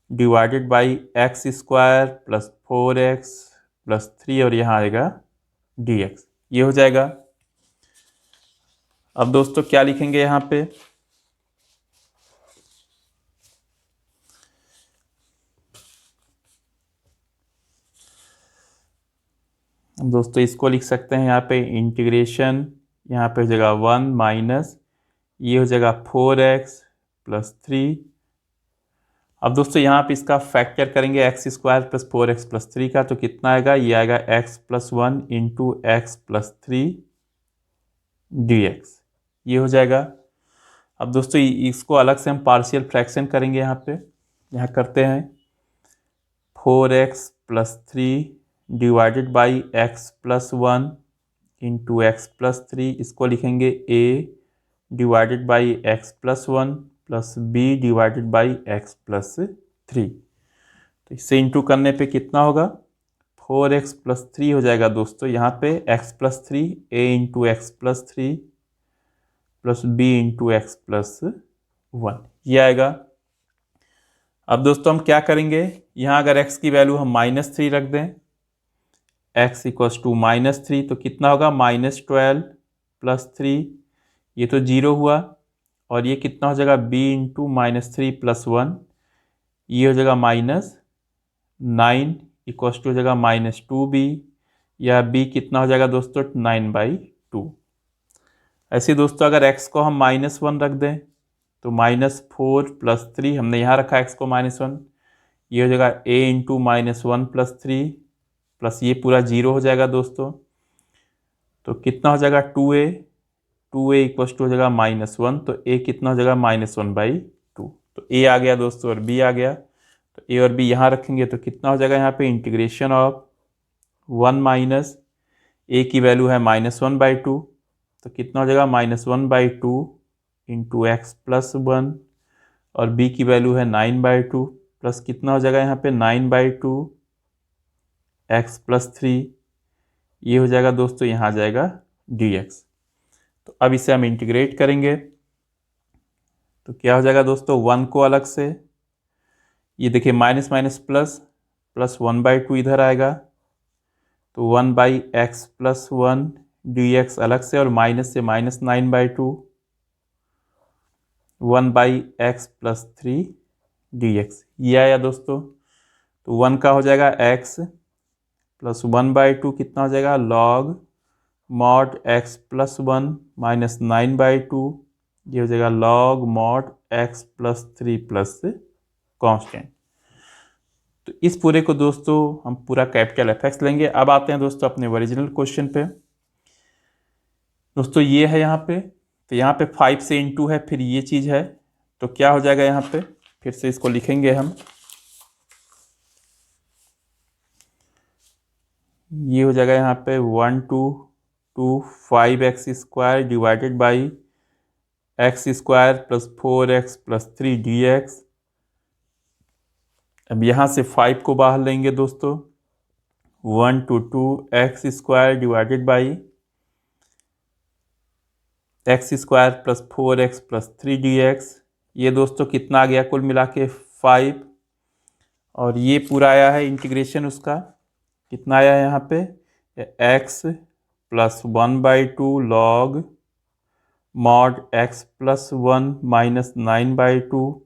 divided by x² plus 4x plus 3 और यहाँ आएगा dx, ये हो जाएगा। अब दोस्तों क्या लिखेंगे यहाँ पे, दोस्तों इसको लिख सकते हैं यहाँ पे इंटीग्रेशन, यहाँ पे हो जाएगा 1 माइनस, ये हो जाएगा 4x प्लस 3। अब दोस्तों यहाँ पे इसका फैक्टर करेंगे x² प्लस 4x प्लस 3 का, तो कितना आएगा, ये आएगा x + 1 × x + 3 dx, ये हो जाएगा। अब दोस्तों इसको अलग से हम पार्शियल फ्रैक्शन करेंगे यहाँ पे। यहाँ करते हैं 4x + 3 divided by x + 1 into x plus 3, इसको लिखेंगे a divided by x + 1 plus b divided by x + 3। तो इससे इंटू करने पे कितना होगा, 4x + 3 हो जाएगा दोस्तों। यहाँ पे x + 3 a into x plus 3 plus b into x + 1, ये आएगा। अब दोस्तों हम क्या करेंगे, यहाँ अगर x की वैल्यू हम -3 रख दें, x = -3, तो कितना होगा, -12 + 3, ये तो 0 हुआ। और ये कितना हो जाएगा, b इंटू -3 + 1, ये हो जाएगा -9 = हो जाएगा -2b, या b कितना हो जाएगा दोस्तों, 9/2। ऐसे दोस्तों अगर x को हम -1 रख दें, तो -4 + 3, हमने यहाँ रखा x को -1, ये हो जाएगा a इंटू -1 + 3 प्लस ये पूरा 0 हो जाएगा दोस्तों। तो कितना हो जाएगा, 2a = हो जाएगा -1, तो a कितना हो जाएगा, -1/2। तो a आ गया दोस्तों और b आ गया। तो a और b यहाँ रखेंगे तो कितना हो जाएगा, यहाँ पे इंटीग्रेशन ऑफ 1 - a की वैल्यू है -1/2, तो कितना हो जाएगा, -1/2 इंटू एक्स + 1, और b की वैल्यू है 9/2, प्लस कितना हो जाएगा यहाँ पे 9/2 x + 3, ये हो जाएगा दोस्तों, यहाँ आ जाएगा dx। तो अब इसे हम इंटीग्रेट करेंगे तो क्या हो जाएगा दोस्तों, 1 को अलग से, ये देखिए माइनस माइनस प्लस, प्लस 1/2 इधर आएगा, तो 1/x + 1 dx अलग से, और माइनस से -9/2 1/x + 3 dx, ये आया दोस्तों। तो 1 का हो जाएगा x प्लस 1/2 कितना हो जाएगा, log mod x + 1 -9/2, ये हो जाएगा log mod x + 3 plus constant. तो इस पूरे को दोस्तों हम पूरा कैपिटल F(x) लेंगे। अब आते हैं दोस्तों अपने ओरिजिनल क्वेश्चन पे। दोस्तों ये है यहाँ पे, तो यहाँ पे 5 से इंटू है, फिर ये चीज़ है, तो क्या हो जाएगा यहाँ पे, फिर से इसको लिखेंगे हम, ये हो जाएगा यहाँ पे 1 2 2 5x² divided by x² + 4x + 3 dx। अब यहाँ से 5 को बाहर लेंगे दोस्तों, 1 2 2x² divided by x² + 4x + 3 dx, ये दोस्तों कितना आ गया कुल मिला के 5, और ये पूरा आया है इंटीग्रेशन उसका, कितना आया है यहाँ पे, x + 1/2 log mod x + 1 -9/2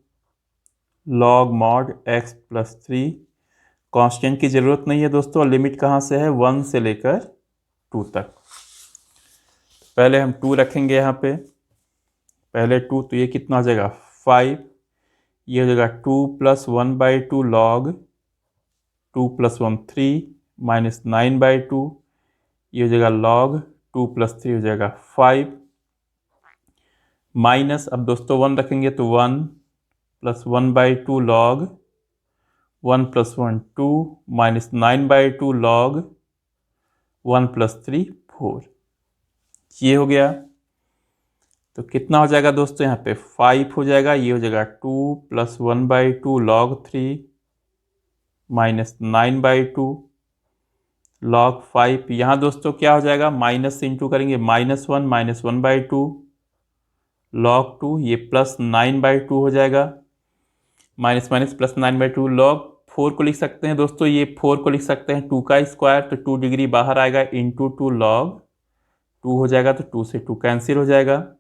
log mod x + 3। Constant की ज़रूरत नहीं है दोस्तों, लिमिट कहाँ से है, 1 से लेकर 2 तक। पहले हम 2 रखेंगे यहाँ पे, पहले 2, तो ये कितना हो जाएगा 5, ये हो जाएगा 2 + 1/2 log 2 + 1 3 -9/2, ये हो जाएगा log 2 + 3 हो जाएगा 5, माइनस, अब दोस्तों 1 रखेंगे तो 1 + 1/2 log 1 + 1 2 -9/2 log 1 + 3 4, ये हो गया। तो कितना हो जाएगा दोस्तों, यहाँ पे 5 हो जाएगा, ये हो जाएगा 2 + 1/2 log 3 -9/2 log 5, यहाँ दोस्तों क्या हो जाएगा, माइनस से इंटू करेंगे, -1 -1/2 log 2, ये +9/2 हो जाएगा, माइनस माइनस +9/2 log 4 को लिख सकते हैं दोस्तों, ये 4 को लिख सकते हैं 2 का स्क्वायर, तो 2 डिग्री बाहर आएगा, इंटू 2 log 2 हो जाएगा, तो 2 से 2 कैंसिल हो जाएगा।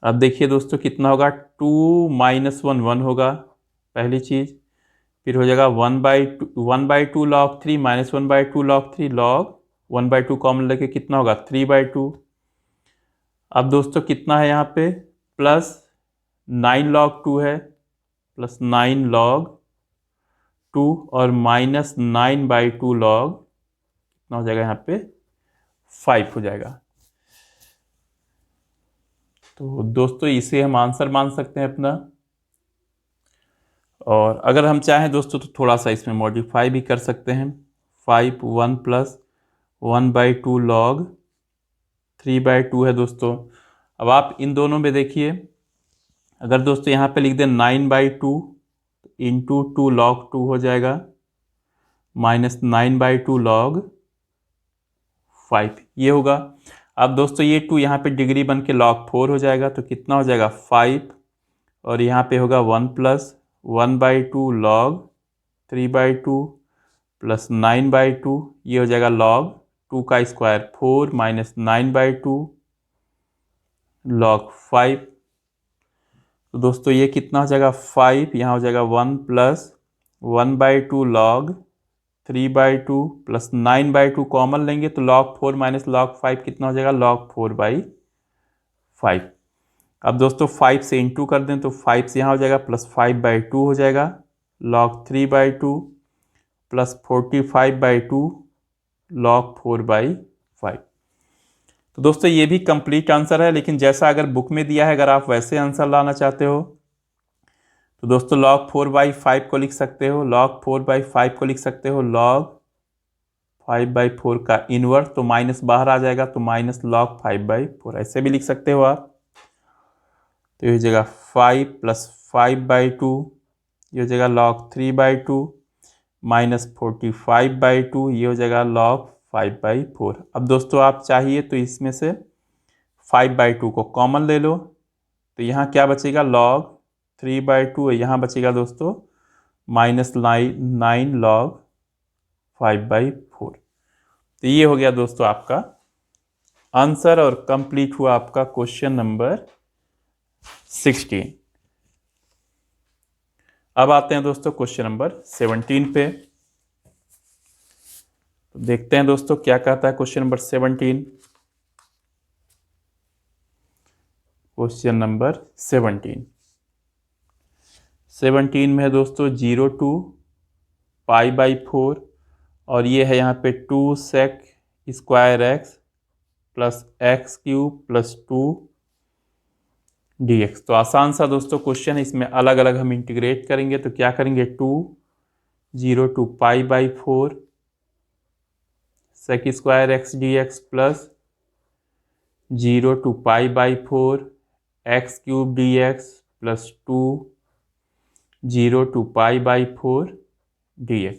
अब देखिए दोस्तों कितना होगा, 2 - 1 1 होगा पहली चीज़, फिर हो जाएगा 1/2 log 3 -1/2 log 3 log 1/2 कॉमन लेके कितना होगा 3/2। अब दोस्तों कितना है यहाँ पे, +9 log 2 है, +9 log 2 और -9/2 log कितना हो जाएगा यहाँ पे 5 हो जाएगा। तो दोस्तों इसे हम आंसर मान सकते हैं अपना। और अगर हम चाहें दोस्तों तो थोड़ा सा इसमें मॉडिफाई भी कर सकते हैं। 5 1 प्लस 1/2 log 3/2 है दोस्तों। अब आप इन दोनों में देखिए, अगर दोस्तों यहाँ पे लिख दें 9/2 इंटू 2 log 2 हो जाएगा, माइनस 9/2 log 5 ये होगा। अब दोस्तों ये 2 यहाँ पे डिग्री बन के log 4 हो जाएगा, तो कितना हो जाएगा 5, और यहाँ पे होगा 1 प्लस 1/2 log 3/2 प्लस 9/2, ये हो जाएगा log 2 का स्क्वायर 4 माइनस 9/2 log 5। तो दोस्तों ये कितना हो जाएगा 5, यहाँ हो जाएगा 1 प्लस 1/2 log 3/2 प्लस 9/2 कॉमन लेंगे तो log 4 माइनस log 5 कितना हो जाएगा log 4/5। अब दोस्तों 5 से इंटू कर दें तो 5 से यहाँ हो जाएगा प्लस 5/2 हो जाएगा log 3/2 प्लस 45/2 log 4/5। तो दोस्तों ये भी कंप्लीट आंसर है, लेकिन जैसा अगर बुक में दिया है, अगर आप वैसे आंसर लाना चाहते हो तो दोस्तों log 4/5 को लिख सकते हो, log 4/5 को लिख सकते हो log 5/4 का इनवर्स, तो माइनस बाहर आ जाएगा तो माइनस log 5/4 ऐसे भी लिख सकते हो आप। तो ये हो जाएगा 5 प्लस 5/2, ये हो जाएगा log 3/2 माइनस 45/2, ये हो जाएगा log 5/4। अब दोस्तों आप चाहिए तो इसमें से 5/2 को कॉमन ले लो, तो यहाँ क्या बचेगा log 3/2, यहाँ बचेगा दोस्तों माइनस 9 log 5/4। तो ये हो गया दोस्तों आपका आंसर, और कंप्लीट हुआ आपका क्वेश्चन नंबर 16। अब आते हैं दोस्तों क्वेश्चन नंबर 17 पे। तो देखते हैं दोस्तों क्या कहता है क्वेश्चन नंबर 17। क्वेश्चन नंबर 17 में है दोस्तों 0 to π/4, और ये है यहाँ पे 2 sec square x plus x³ plus 2 dx। तो आसान सा दोस्तों क्वेश्चन है, इसमें अलग अलग हम इंटीग्रेट करेंगे। तो क्या करेंगे 0 to π/4 sec square x dx plus 0 to π/4 x³ dx plus 2 0 to π/4 dx।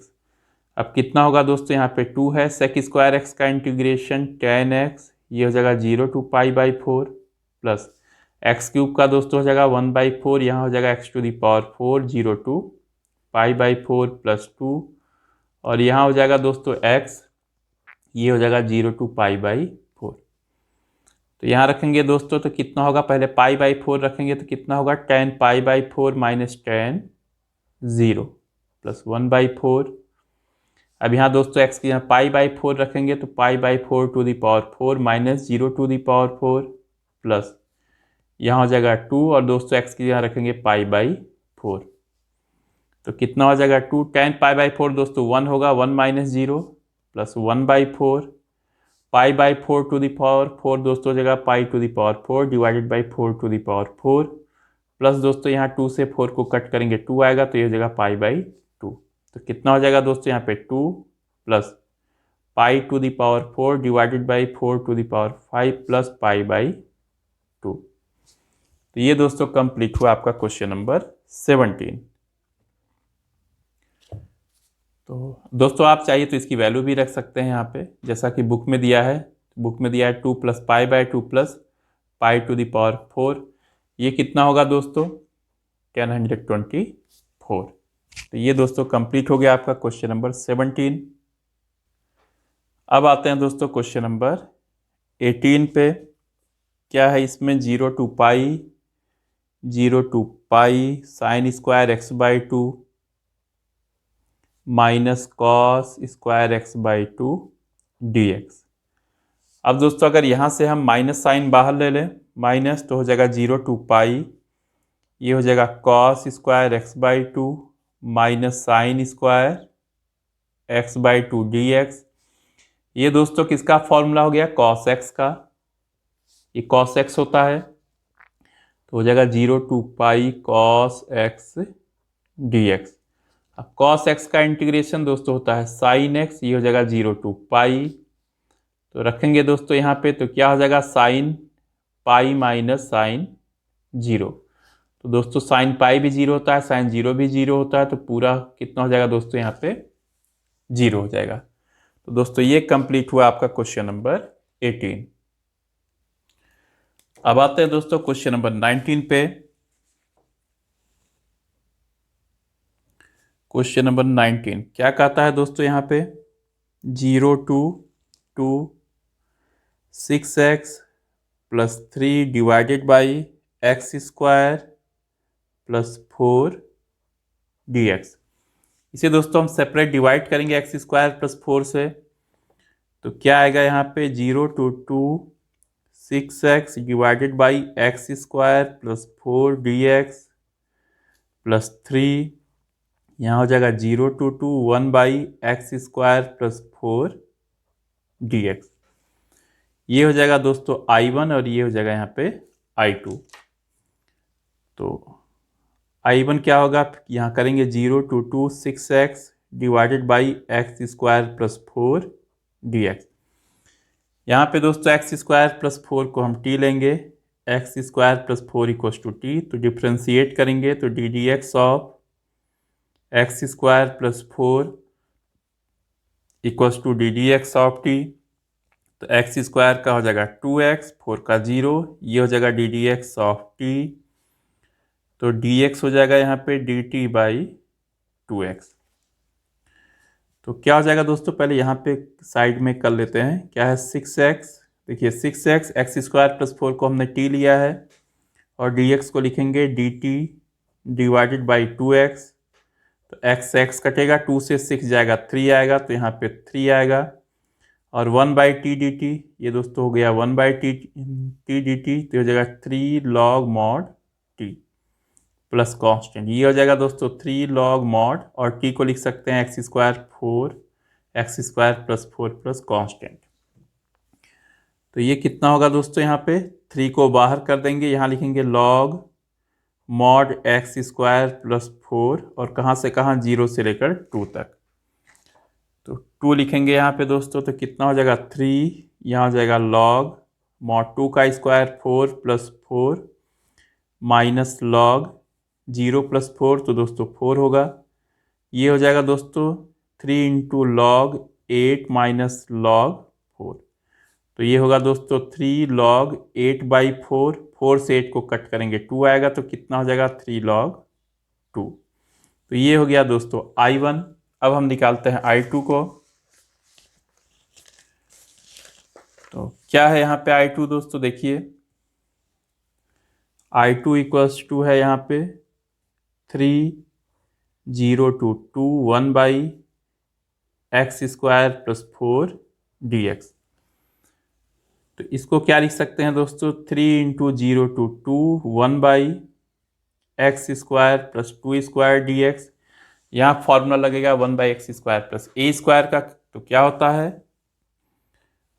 अब कितना होगा दोस्तों, यहाँ पे 2 है, sec स्क्वायर x का इंटीग्रेशन tan x, ये हो जाएगा 0 to π/4 प्लस x³ का दोस्तों हो जाएगा 1/4, यहाँ हो जाएगा x⁴ 0 to π/4 प्लस 2, और यहाँ हो जाएगा दोस्तों x, ये हो जाएगा 0 to π/4। तो यहाँ रखेंगे दोस्तों तो कितना होगा, पहले π/4 रखेंगे तो कितना होगा tan π/4 माइनस tan 0 प्लस 1/4। अब यहाँ दोस्तों x की यहाँ π/4 रखेंगे तो π/4 to the power 4 minus 0 to the power 4 plus यहाँ हो जाएगा 2, और दोस्तों x की यहाँ रखेंगे π/4। तो कितना हो जाएगा 2 tan π/4 दोस्तों 1 होगा, 1 minus 0 plus 1/4 π/4 to the power 4 दोस्तों जगह pi to the power 4 divided by 4 to the power 4 plus दोस्तों यहाँ 2 से 4 को कट करेंगे 2 आएगा, तो ये हो जाएगा π/2। तो कितना हो जाएगा दोस्तों यहाँ पे 2 plus pi to the power 4 divided by 4 to the power 5 plus π/2। तो ये दोस्तों कंप्लीट हुआ आपका क्वेश्चन नंबर 17। तो दोस्तों आप चाहिए तो इसकी वैल्यू भी रख सकते हैं यहाँ पे, जैसा कि बुक में दिया है। बुक में दिया है 2 plus π/2 plus pi to the power 4, ये कितना होगा दोस्तों 1024। तो ये दोस्तों कंप्लीट हो गया आपका क्वेश्चन नंबर 17। अब आते हैं दोस्तों क्वेश्चन नंबर 18 पे। क्या है इसमें 0 to π sine square x/2 minus cos square x/2 dx। अब दोस्तों अगर यहाँ से हम माइनस साइन बाहर ले लें, माइनस, तो हो जाएगा 0 to π, ये हो जाएगा cos square x/2 minus sign square x/2 dx। ये दोस्तों किसका फॉर्मूला हो गया, कॉस x का, ये कॉस x होता है। तो हो जाएगा 0 to π cos x dx। अब cos x का इंटीग्रेशन दोस्तों होता है sin x, ये हो जाएगा 0 to π। तो रखेंगे दोस्तों यहाँ पे, तो क्या हो जाएगा sin π माइनस sin 0। तो दोस्तों sin π भी 0 होता है, sin 0 भी 0 होता है, तो पूरा कितना हो जाएगा दोस्तों यहाँ पे 0 हो जाएगा। तो दोस्तों ये कंप्लीट हुआ आपका क्वेश्चन नंबर 18। अब आते हैं दोस्तों क्वेश्चन नंबर 19 पे। क्वेश्चन नंबर 19 क्या कहता है दोस्तों यहाँ पे 0 to 6x + 3 divided by x square + 4 dx। इसे दोस्तों हम सेपरेट डिवाइड करेंगे x स्क्वायर + 4 से, तो क्या आएगा यहाँ पे 0 to 6x divided by x square + 4 dx + 3, यहाँ हो जाएगा 0 to 1/x स्क्वायर + 4 dx। ये हो जाएगा दोस्तों I1 और ये हो जाएगा यहाँ पे I2। तो I1 क्या होगा, यहाँ करेंगे 0 to 6x divided by x square + 4 dx। यहाँ पे दोस्तों x स्क्वायर + 4 को हम t लेंगे, x स्क्वायर + 4 = t, तो डिफ्रेंशिएट करेंगे तो D d x of x square + 4 = D d x of t। तो x स्क्वायर का हो जाएगा 2x, 4 का 0, ये हो जाएगा d d x of t। तो dx हो जाएगा यहाँ पे dt/2x। तो क्या हो जाएगा दोस्तों, पहले यहाँ पे साइड में कर लेते हैं, क्या है 6x। देखिए 6x, x स्क्वायर + 4 को हमने t लिया है और dx को लिखेंगे dt/2x। तो x कटेगा, 2 से 6 जाएगा 3 आएगा, तो यहाँ पे 3 आएगा। और 1/t dt, ये दोस्तों हो गया 1/t dt, तो हो जाएगा 3 log mod t plus constant, ये हो जाएगा दोस्तों 3 log mod, और t को लिख सकते हैं x square 4x square + 4 plus constant. तो ये कितना होगा दोस्तों, यहाँ पे 3 को बाहर कर देंगे, यहाँ लिखेंगे log mod x स्क्वायर + 4, और कहाँ से कहाँ 0 से लेकर 2 तक। तो 2 लिखेंगे यहाँ पे दोस्तों, तो कितना हो जाएगा 3, यहाँ हो जाएगा log mod 2 का स्क्वायर 4 + 4 माइनस log 0 + 4, तो दोस्तों 4 होगा। ये हो जाएगा दोस्तों 3 × log 8 माइनस log 4, तो ये होगा दोस्तों 3 log 8/4, 4 से 8 को कट करेंगे 2 आएगा, तो कितना हो जाएगा 3 log 2। तो ये हो गया दोस्तों I1। अब हम निकालते हैं I2 को। तो क्या है यहाँ पे I2 दोस्तों, देखिए I2 = है यहाँ पे 3 0 to 2 1/x स्क्वायर + 4 dx। तो इसको क्या लिख सकते हैं दोस्तों, 3 × 0 to 2 1/x square + 2 square dx। यहाँ फॉर्मूला लगेगा 1/x स्क्वायर + a स्क्वायर का, तो क्या होता है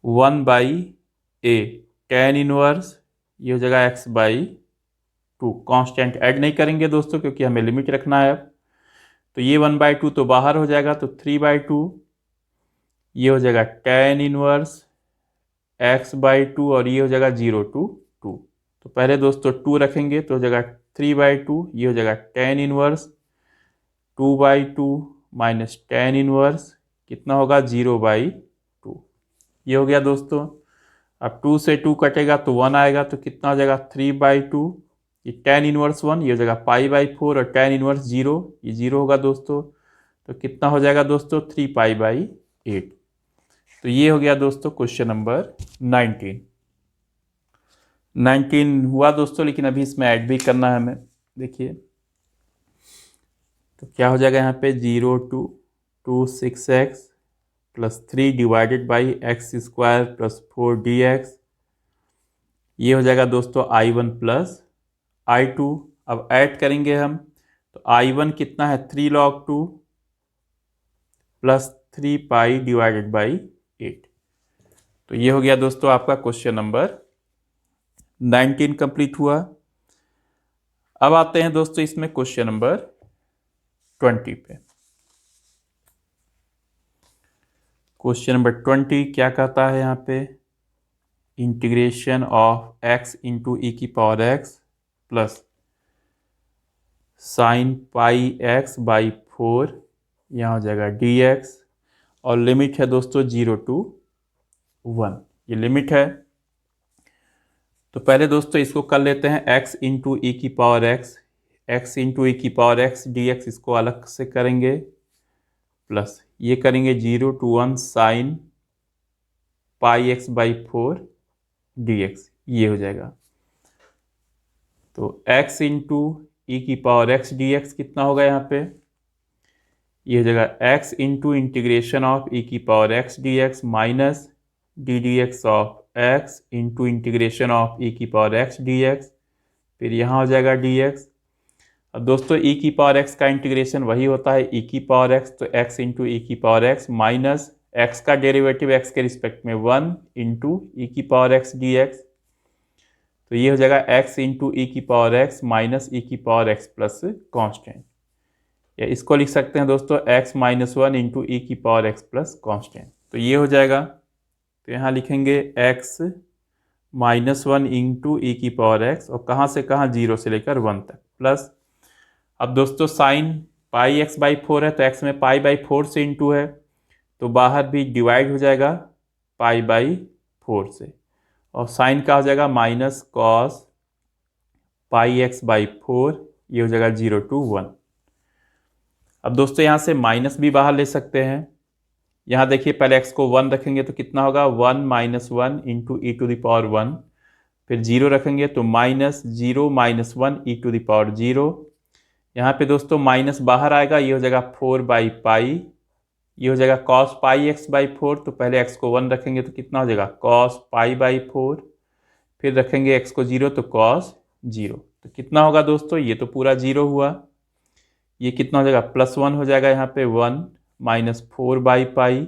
1/a tan इनवर्स, ये हो जाएगा x/2। कांस्टेंट ऐड नहीं करेंगे दोस्तों क्योंकि हमें लिमिट रखना है अब। तो ये 1/2 तो बाहर हो जाएगा, तो 3/2, ये हो जाएगा tan इनवर्स x/2, और ये हो जाएगा 0 to 2। तो पहले दोस्तों 2 रखेंगे, तो हो जाएगा 3/2, ये हो जाएगा tan inverse 2/2 minus tan inverse कितना होगा 0/2। ये हो गया दोस्तों। अब 2 से 2 कटेगा तो 1 आएगा, तो कितना हो जाएगा 3/2, ये tan इनवर्स 1, ये हो जाएगा π/4, और tan इनवर्स 0, ये 0 होगा दोस्तों। तो कितना हो जाएगा दोस्तों 3π/8। तो ये हो गया दोस्तों क्वेश्चन नंबर 19 हुआ दोस्तों, लेकिन अभी इसमें ऐड भी करना है हमें। देखिए तो क्या हो जाएगा यहाँ पे 0 to 6x + 3 divided by x square + 4 dx। ये हो जाएगा दोस्तों I1 + I2। अब ऐड करेंगे हम, तो I1 कितना है 3 log 2 + 3π/8। तो ये हो गया दोस्तों आपका क्वेश्चन नंबर 19 कंप्लीट हुआ। अब आते हैं दोस्तों इसमें क्वेश्चन नंबर 20 पे। क्वेश्चन नंबर 20 क्या कहता है यहाँ पे, इंटीग्रेशन ऑफ x इंटू ई की power x plus sine pi x by 4, यहाँ हो जाएगा dx, और लिमिट है दोस्तों 0 to 1, ये लिमिट है। तो पहले दोस्तों इसको कर लेते हैं x इंटू ई की पावर x इंटू ई की पावर x dx, इसको अलग से करेंगे, प्लस ये करेंगे 0 to 1 sine pi x by 4 dx, ये हो जाएगा। तो x इंटू ई की पावर x dx कितना होगा यहाँ पे, ये हो जाएगा x into integration of e की power x dx minus d d x of x into integration of e की पावर x dx, फिर यहाँ हो जाएगा dx। अब दोस्तों ई की पावर x का इंटीग्रेशन वही होता है ई की पावर x, तो x इंटू ई की पावर x माइनस x का डेरिवेटिव x के रिस्पेक्ट में 1 इंटू ई की पावर x dx, तो ये हो जाएगा x इंटू ई की पावर x माइनस ई की पावर x प्लस कॉन्स्टेंट, या इसको लिख सकते हैं दोस्तों x माइनस 1 इंटू ई की पावर x प्लस कॉन्स्टेंट, तो ये हो जाएगा। तो यहाँ लिखेंगे x माइनस 1 इंटू ई की पावर x, और कहाँ से कहाँ 0 से लेकर 1 तक, प्लस अब दोस्तों साइन पाई x बाई 4 है, तो x में पाई बाई 4 से इंटू है, तो बाहर भी डिवाइड हो जाएगा पाई बाई 4 से, और साइन का हो जाएगा minus cos pi x by 4, ये हो जाएगा 0 to 1। अब दोस्तों यहाँ से माइनस भी बाहर ले सकते हैं, यहाँ देखिए पहले x को 1 रखेंगे तो कितना होगा 1 minus 1 into e to the power 1, फिर 0 रखेंगे तो minus 0 minus 1 e to the power 0, यहाँ पे दोस्तों माइनस बाहर आएगा, ये हो जाएगा 4 बाई पाई, ये हो जाएगा कॉस पाई x बाई 4, तो पहले x को 1 रखेंगे तो कितना हो जाएगा कॉस पाई बाई 4, फिर रखेंगे x को 0 तो कॉस 0, तो कितना होगा दोस्तों, ये तो पूरा 0 हुआ, ये कितना हो जाएगा प्लस 1 हो जाएगा यहाँ पे 1 माइनस 4 बाई पाई,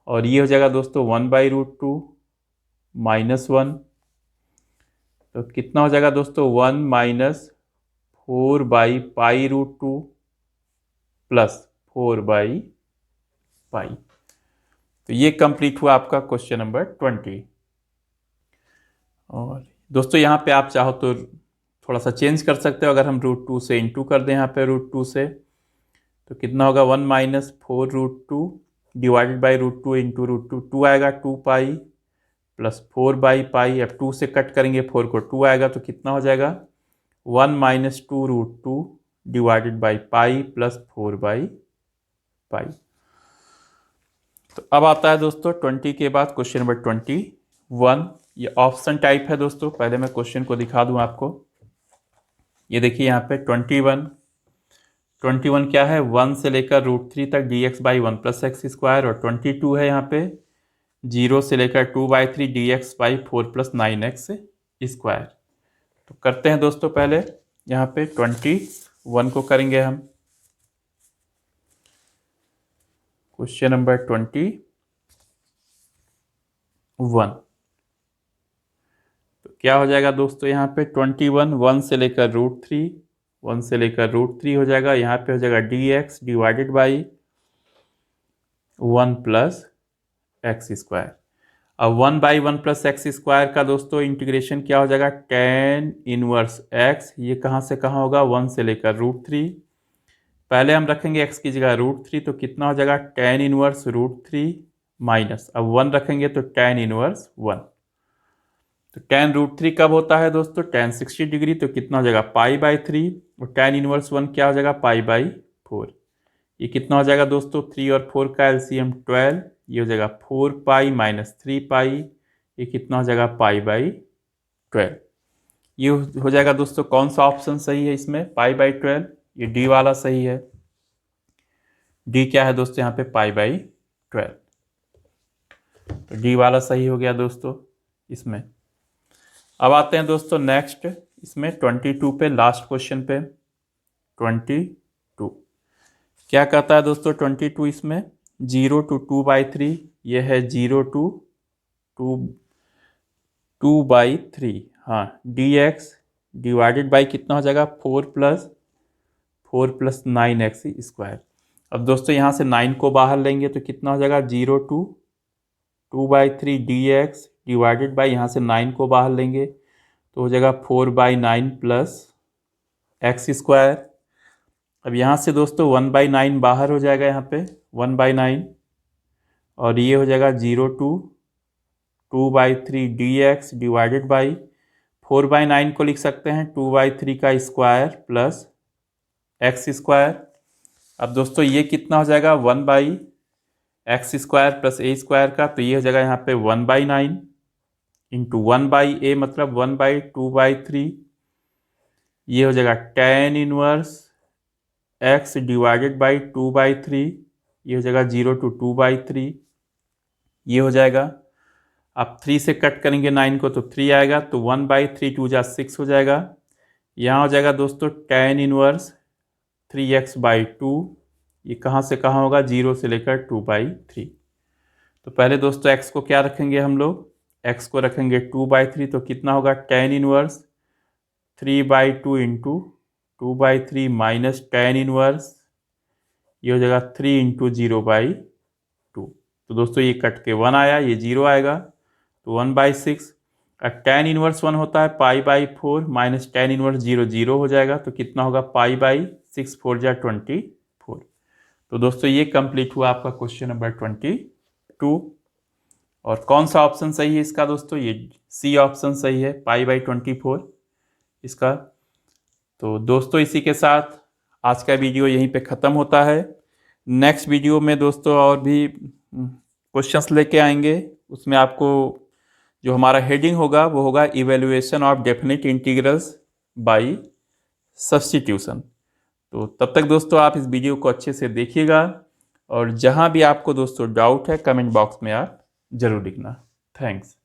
और ये हो जाएगा दोस्तों 1 बाई रूट 2 माइनस 1, तो कितना हो जाएगा दोस्तों 1 minus 4 by pi root 2 plus 4 by pi. तो ये कंप्लीट हुआ आपका क्वेश्चन नंबर 20। और दोस्तों यहाँ पे आप चाहो तो थोड़ा सा चेंज कर सकते हो, अगर हम रूट 2 से इंटू कर दें यहाँ पे रूट 2 से, तो कितना होगा 1 minus 4 root 2 divided by root 2 into root 2, 2 आएगा 2 पाई प्लस 4 बाई पाई, अब 2 से कट करेंगे 4 को 2 आएगा, तो कितना हो जाएगा 1 minus 2 root 2 divided by pi plus 4 by pi. तो अब आता है दोस्तों 20 के बाद क्वेश्चन नंबर 21, ये ऑप्शन टाइप है दोस्तों। पहले मैं क्वेश्चन को दिखा दूं आपको, ये देखिए यहाँ पे 21 क्या है 1 से लेकर रूट 3 तक D x by 1 plus x square, और 22 है यहाँ पे 0 से लेकर 2 by 3 D x by 4 plus 9x square. तो करते हैं दोस्तों, पहले यहाँ पे 21 को करेंगे हम। क्वेश्चन नंबर 21, तो क्या हो जाएगा दोस्तों यहाँ पे 21 1 से लेकर रूट 3, 1 से लेकर रूट 3 हो जाएगा, यहाँ पे हो जाएगा D x divided by 1 plus x square. अब 1 बाई 1 प्लस एक्स स्क्वायर का दोस्तों इंटीग्रेशन क्या हो जाएगा tan इनवर्स x, ये कहाँ से कहाँ होगा 1 से लेकर रूट 3, पहले हम रखेंगे x की जगह रूट 3, तो कितना हो जाएगा tan इनवर्स रूट 3 माइनस, अब 1 रखेंगे तो tan इनवर्स 1, तो tan रूट 3 कब होता है दोस्तों tan 60 डिग्री, तो कितना हो जाएगा पाई बाई 3, और tan इनवर्स 1 क्या हो जाएगा पाई बाई 4, ये कितना हो जाएगा दोस्तों 3 और 4 का एलसीएम 12, ये हो जाएगा 4 पाई माइनस 3 पाई, ये कितना हो जाएगा पाई बाई 12। ये हो जाएगा दोस्तों कौन सा ऑप्शन सही है इसमें पाई बाई 12, ये डी वाला सही है। डी क्या है दोस्तों यहाँ पे पाई बाई 12, तो डी वाला सही हो गया दोस्तों इसमें। अब आते हैं दोस्तों नेक्स्ट इसमें 22 पे, लास्ट क्वेश्चन पे 22 क्या कहता है दोस्तों 22 इसमें 0 to 2 बाई 3, ये है 0 to 2 बाई 3, हाँ डी एक्स डिवाइडेड बाई कितना हो जाएगा 4+9x²। अब दोस्तों यहाँ से 9 को बाहर लेंगे तो कितना हो जाएगा 0 to 2/3 dx डिवाइडेड बाई, यहाँ से 9 को बाहर लेंगे तो हो जाएगा 4/9 प्लस x²। अब यहाँ से दोस्तों 1/9 बाहर हो जाएगा, यहाँ पे 1/9, और ये हो जाएगा 0 to 2/3 dx डिवाइडेड बाई 4/9 को लिख सकते हैं 2/3 का स्क्वायर प्लस x²। अब दोस्तों ये कितना हो जाएगा 1/x² प्लस a² का, तो ये हो जाएगा यहाँ पे 1/9 इंटू 1/a मतलब 1/2/3, ये हो जाएगा tan inverse x divided by 2/3, ये हो जाएगा 0 to 2/3, ये हो जाएगा। अब 3 से कट करेंगे 9 को तो 3 आएगा, तो 1/3 2 जा 6 हो जाएगा। यहाँ हो जाएगा दोस्तों tan इनवर्स 3x/2, ये कहाँ से कहाँ होगा 0 से लेकर 2/3। तो पहले दोस्तों x को क्या रखेंगे हम लोग, x को रखेंगे 2/3, तो कितना होगा tan inverse 3/2 into 2/3 minus tan inverse, ये हो जाएगा 3 इंटू 0/2। तो दोस्तों ये कट के 1 आया, ये 0 आएगा तो 1/6। tan इनवर्स 1 होता है π/4 माइनस tan इनवर्स 0 0 हो जाएगा, तो कितना होगा π/6 4 जा 24। तो दोस्तों ये कंप्लीट हुआ आपका क्वेश्चन नंबर 22। और कौन सा ऑप्शन सही है इसका दोस्तों, ये सी ऑप्शन सही है, π/24 इसका। तो दोस्तों इसी के साथ आज का वीडियो यहीं पे ख़त्म होता है। नेक्स्ट वीडियो में दोस्तों और भी क्वेश्चंस लेके आएंगे, उसमें आपको जो हमारा हेडिंग होगा वो होगा evaluation of definite integrals by substitution. तो तब तक दोस्तों आप इस वीडियो को अच्छे से देखिएगा, और जहां भी आपको दोस्तों डाउट है कमेंट बॉक्स में आप ज़रूर लिखना। थैंक्स।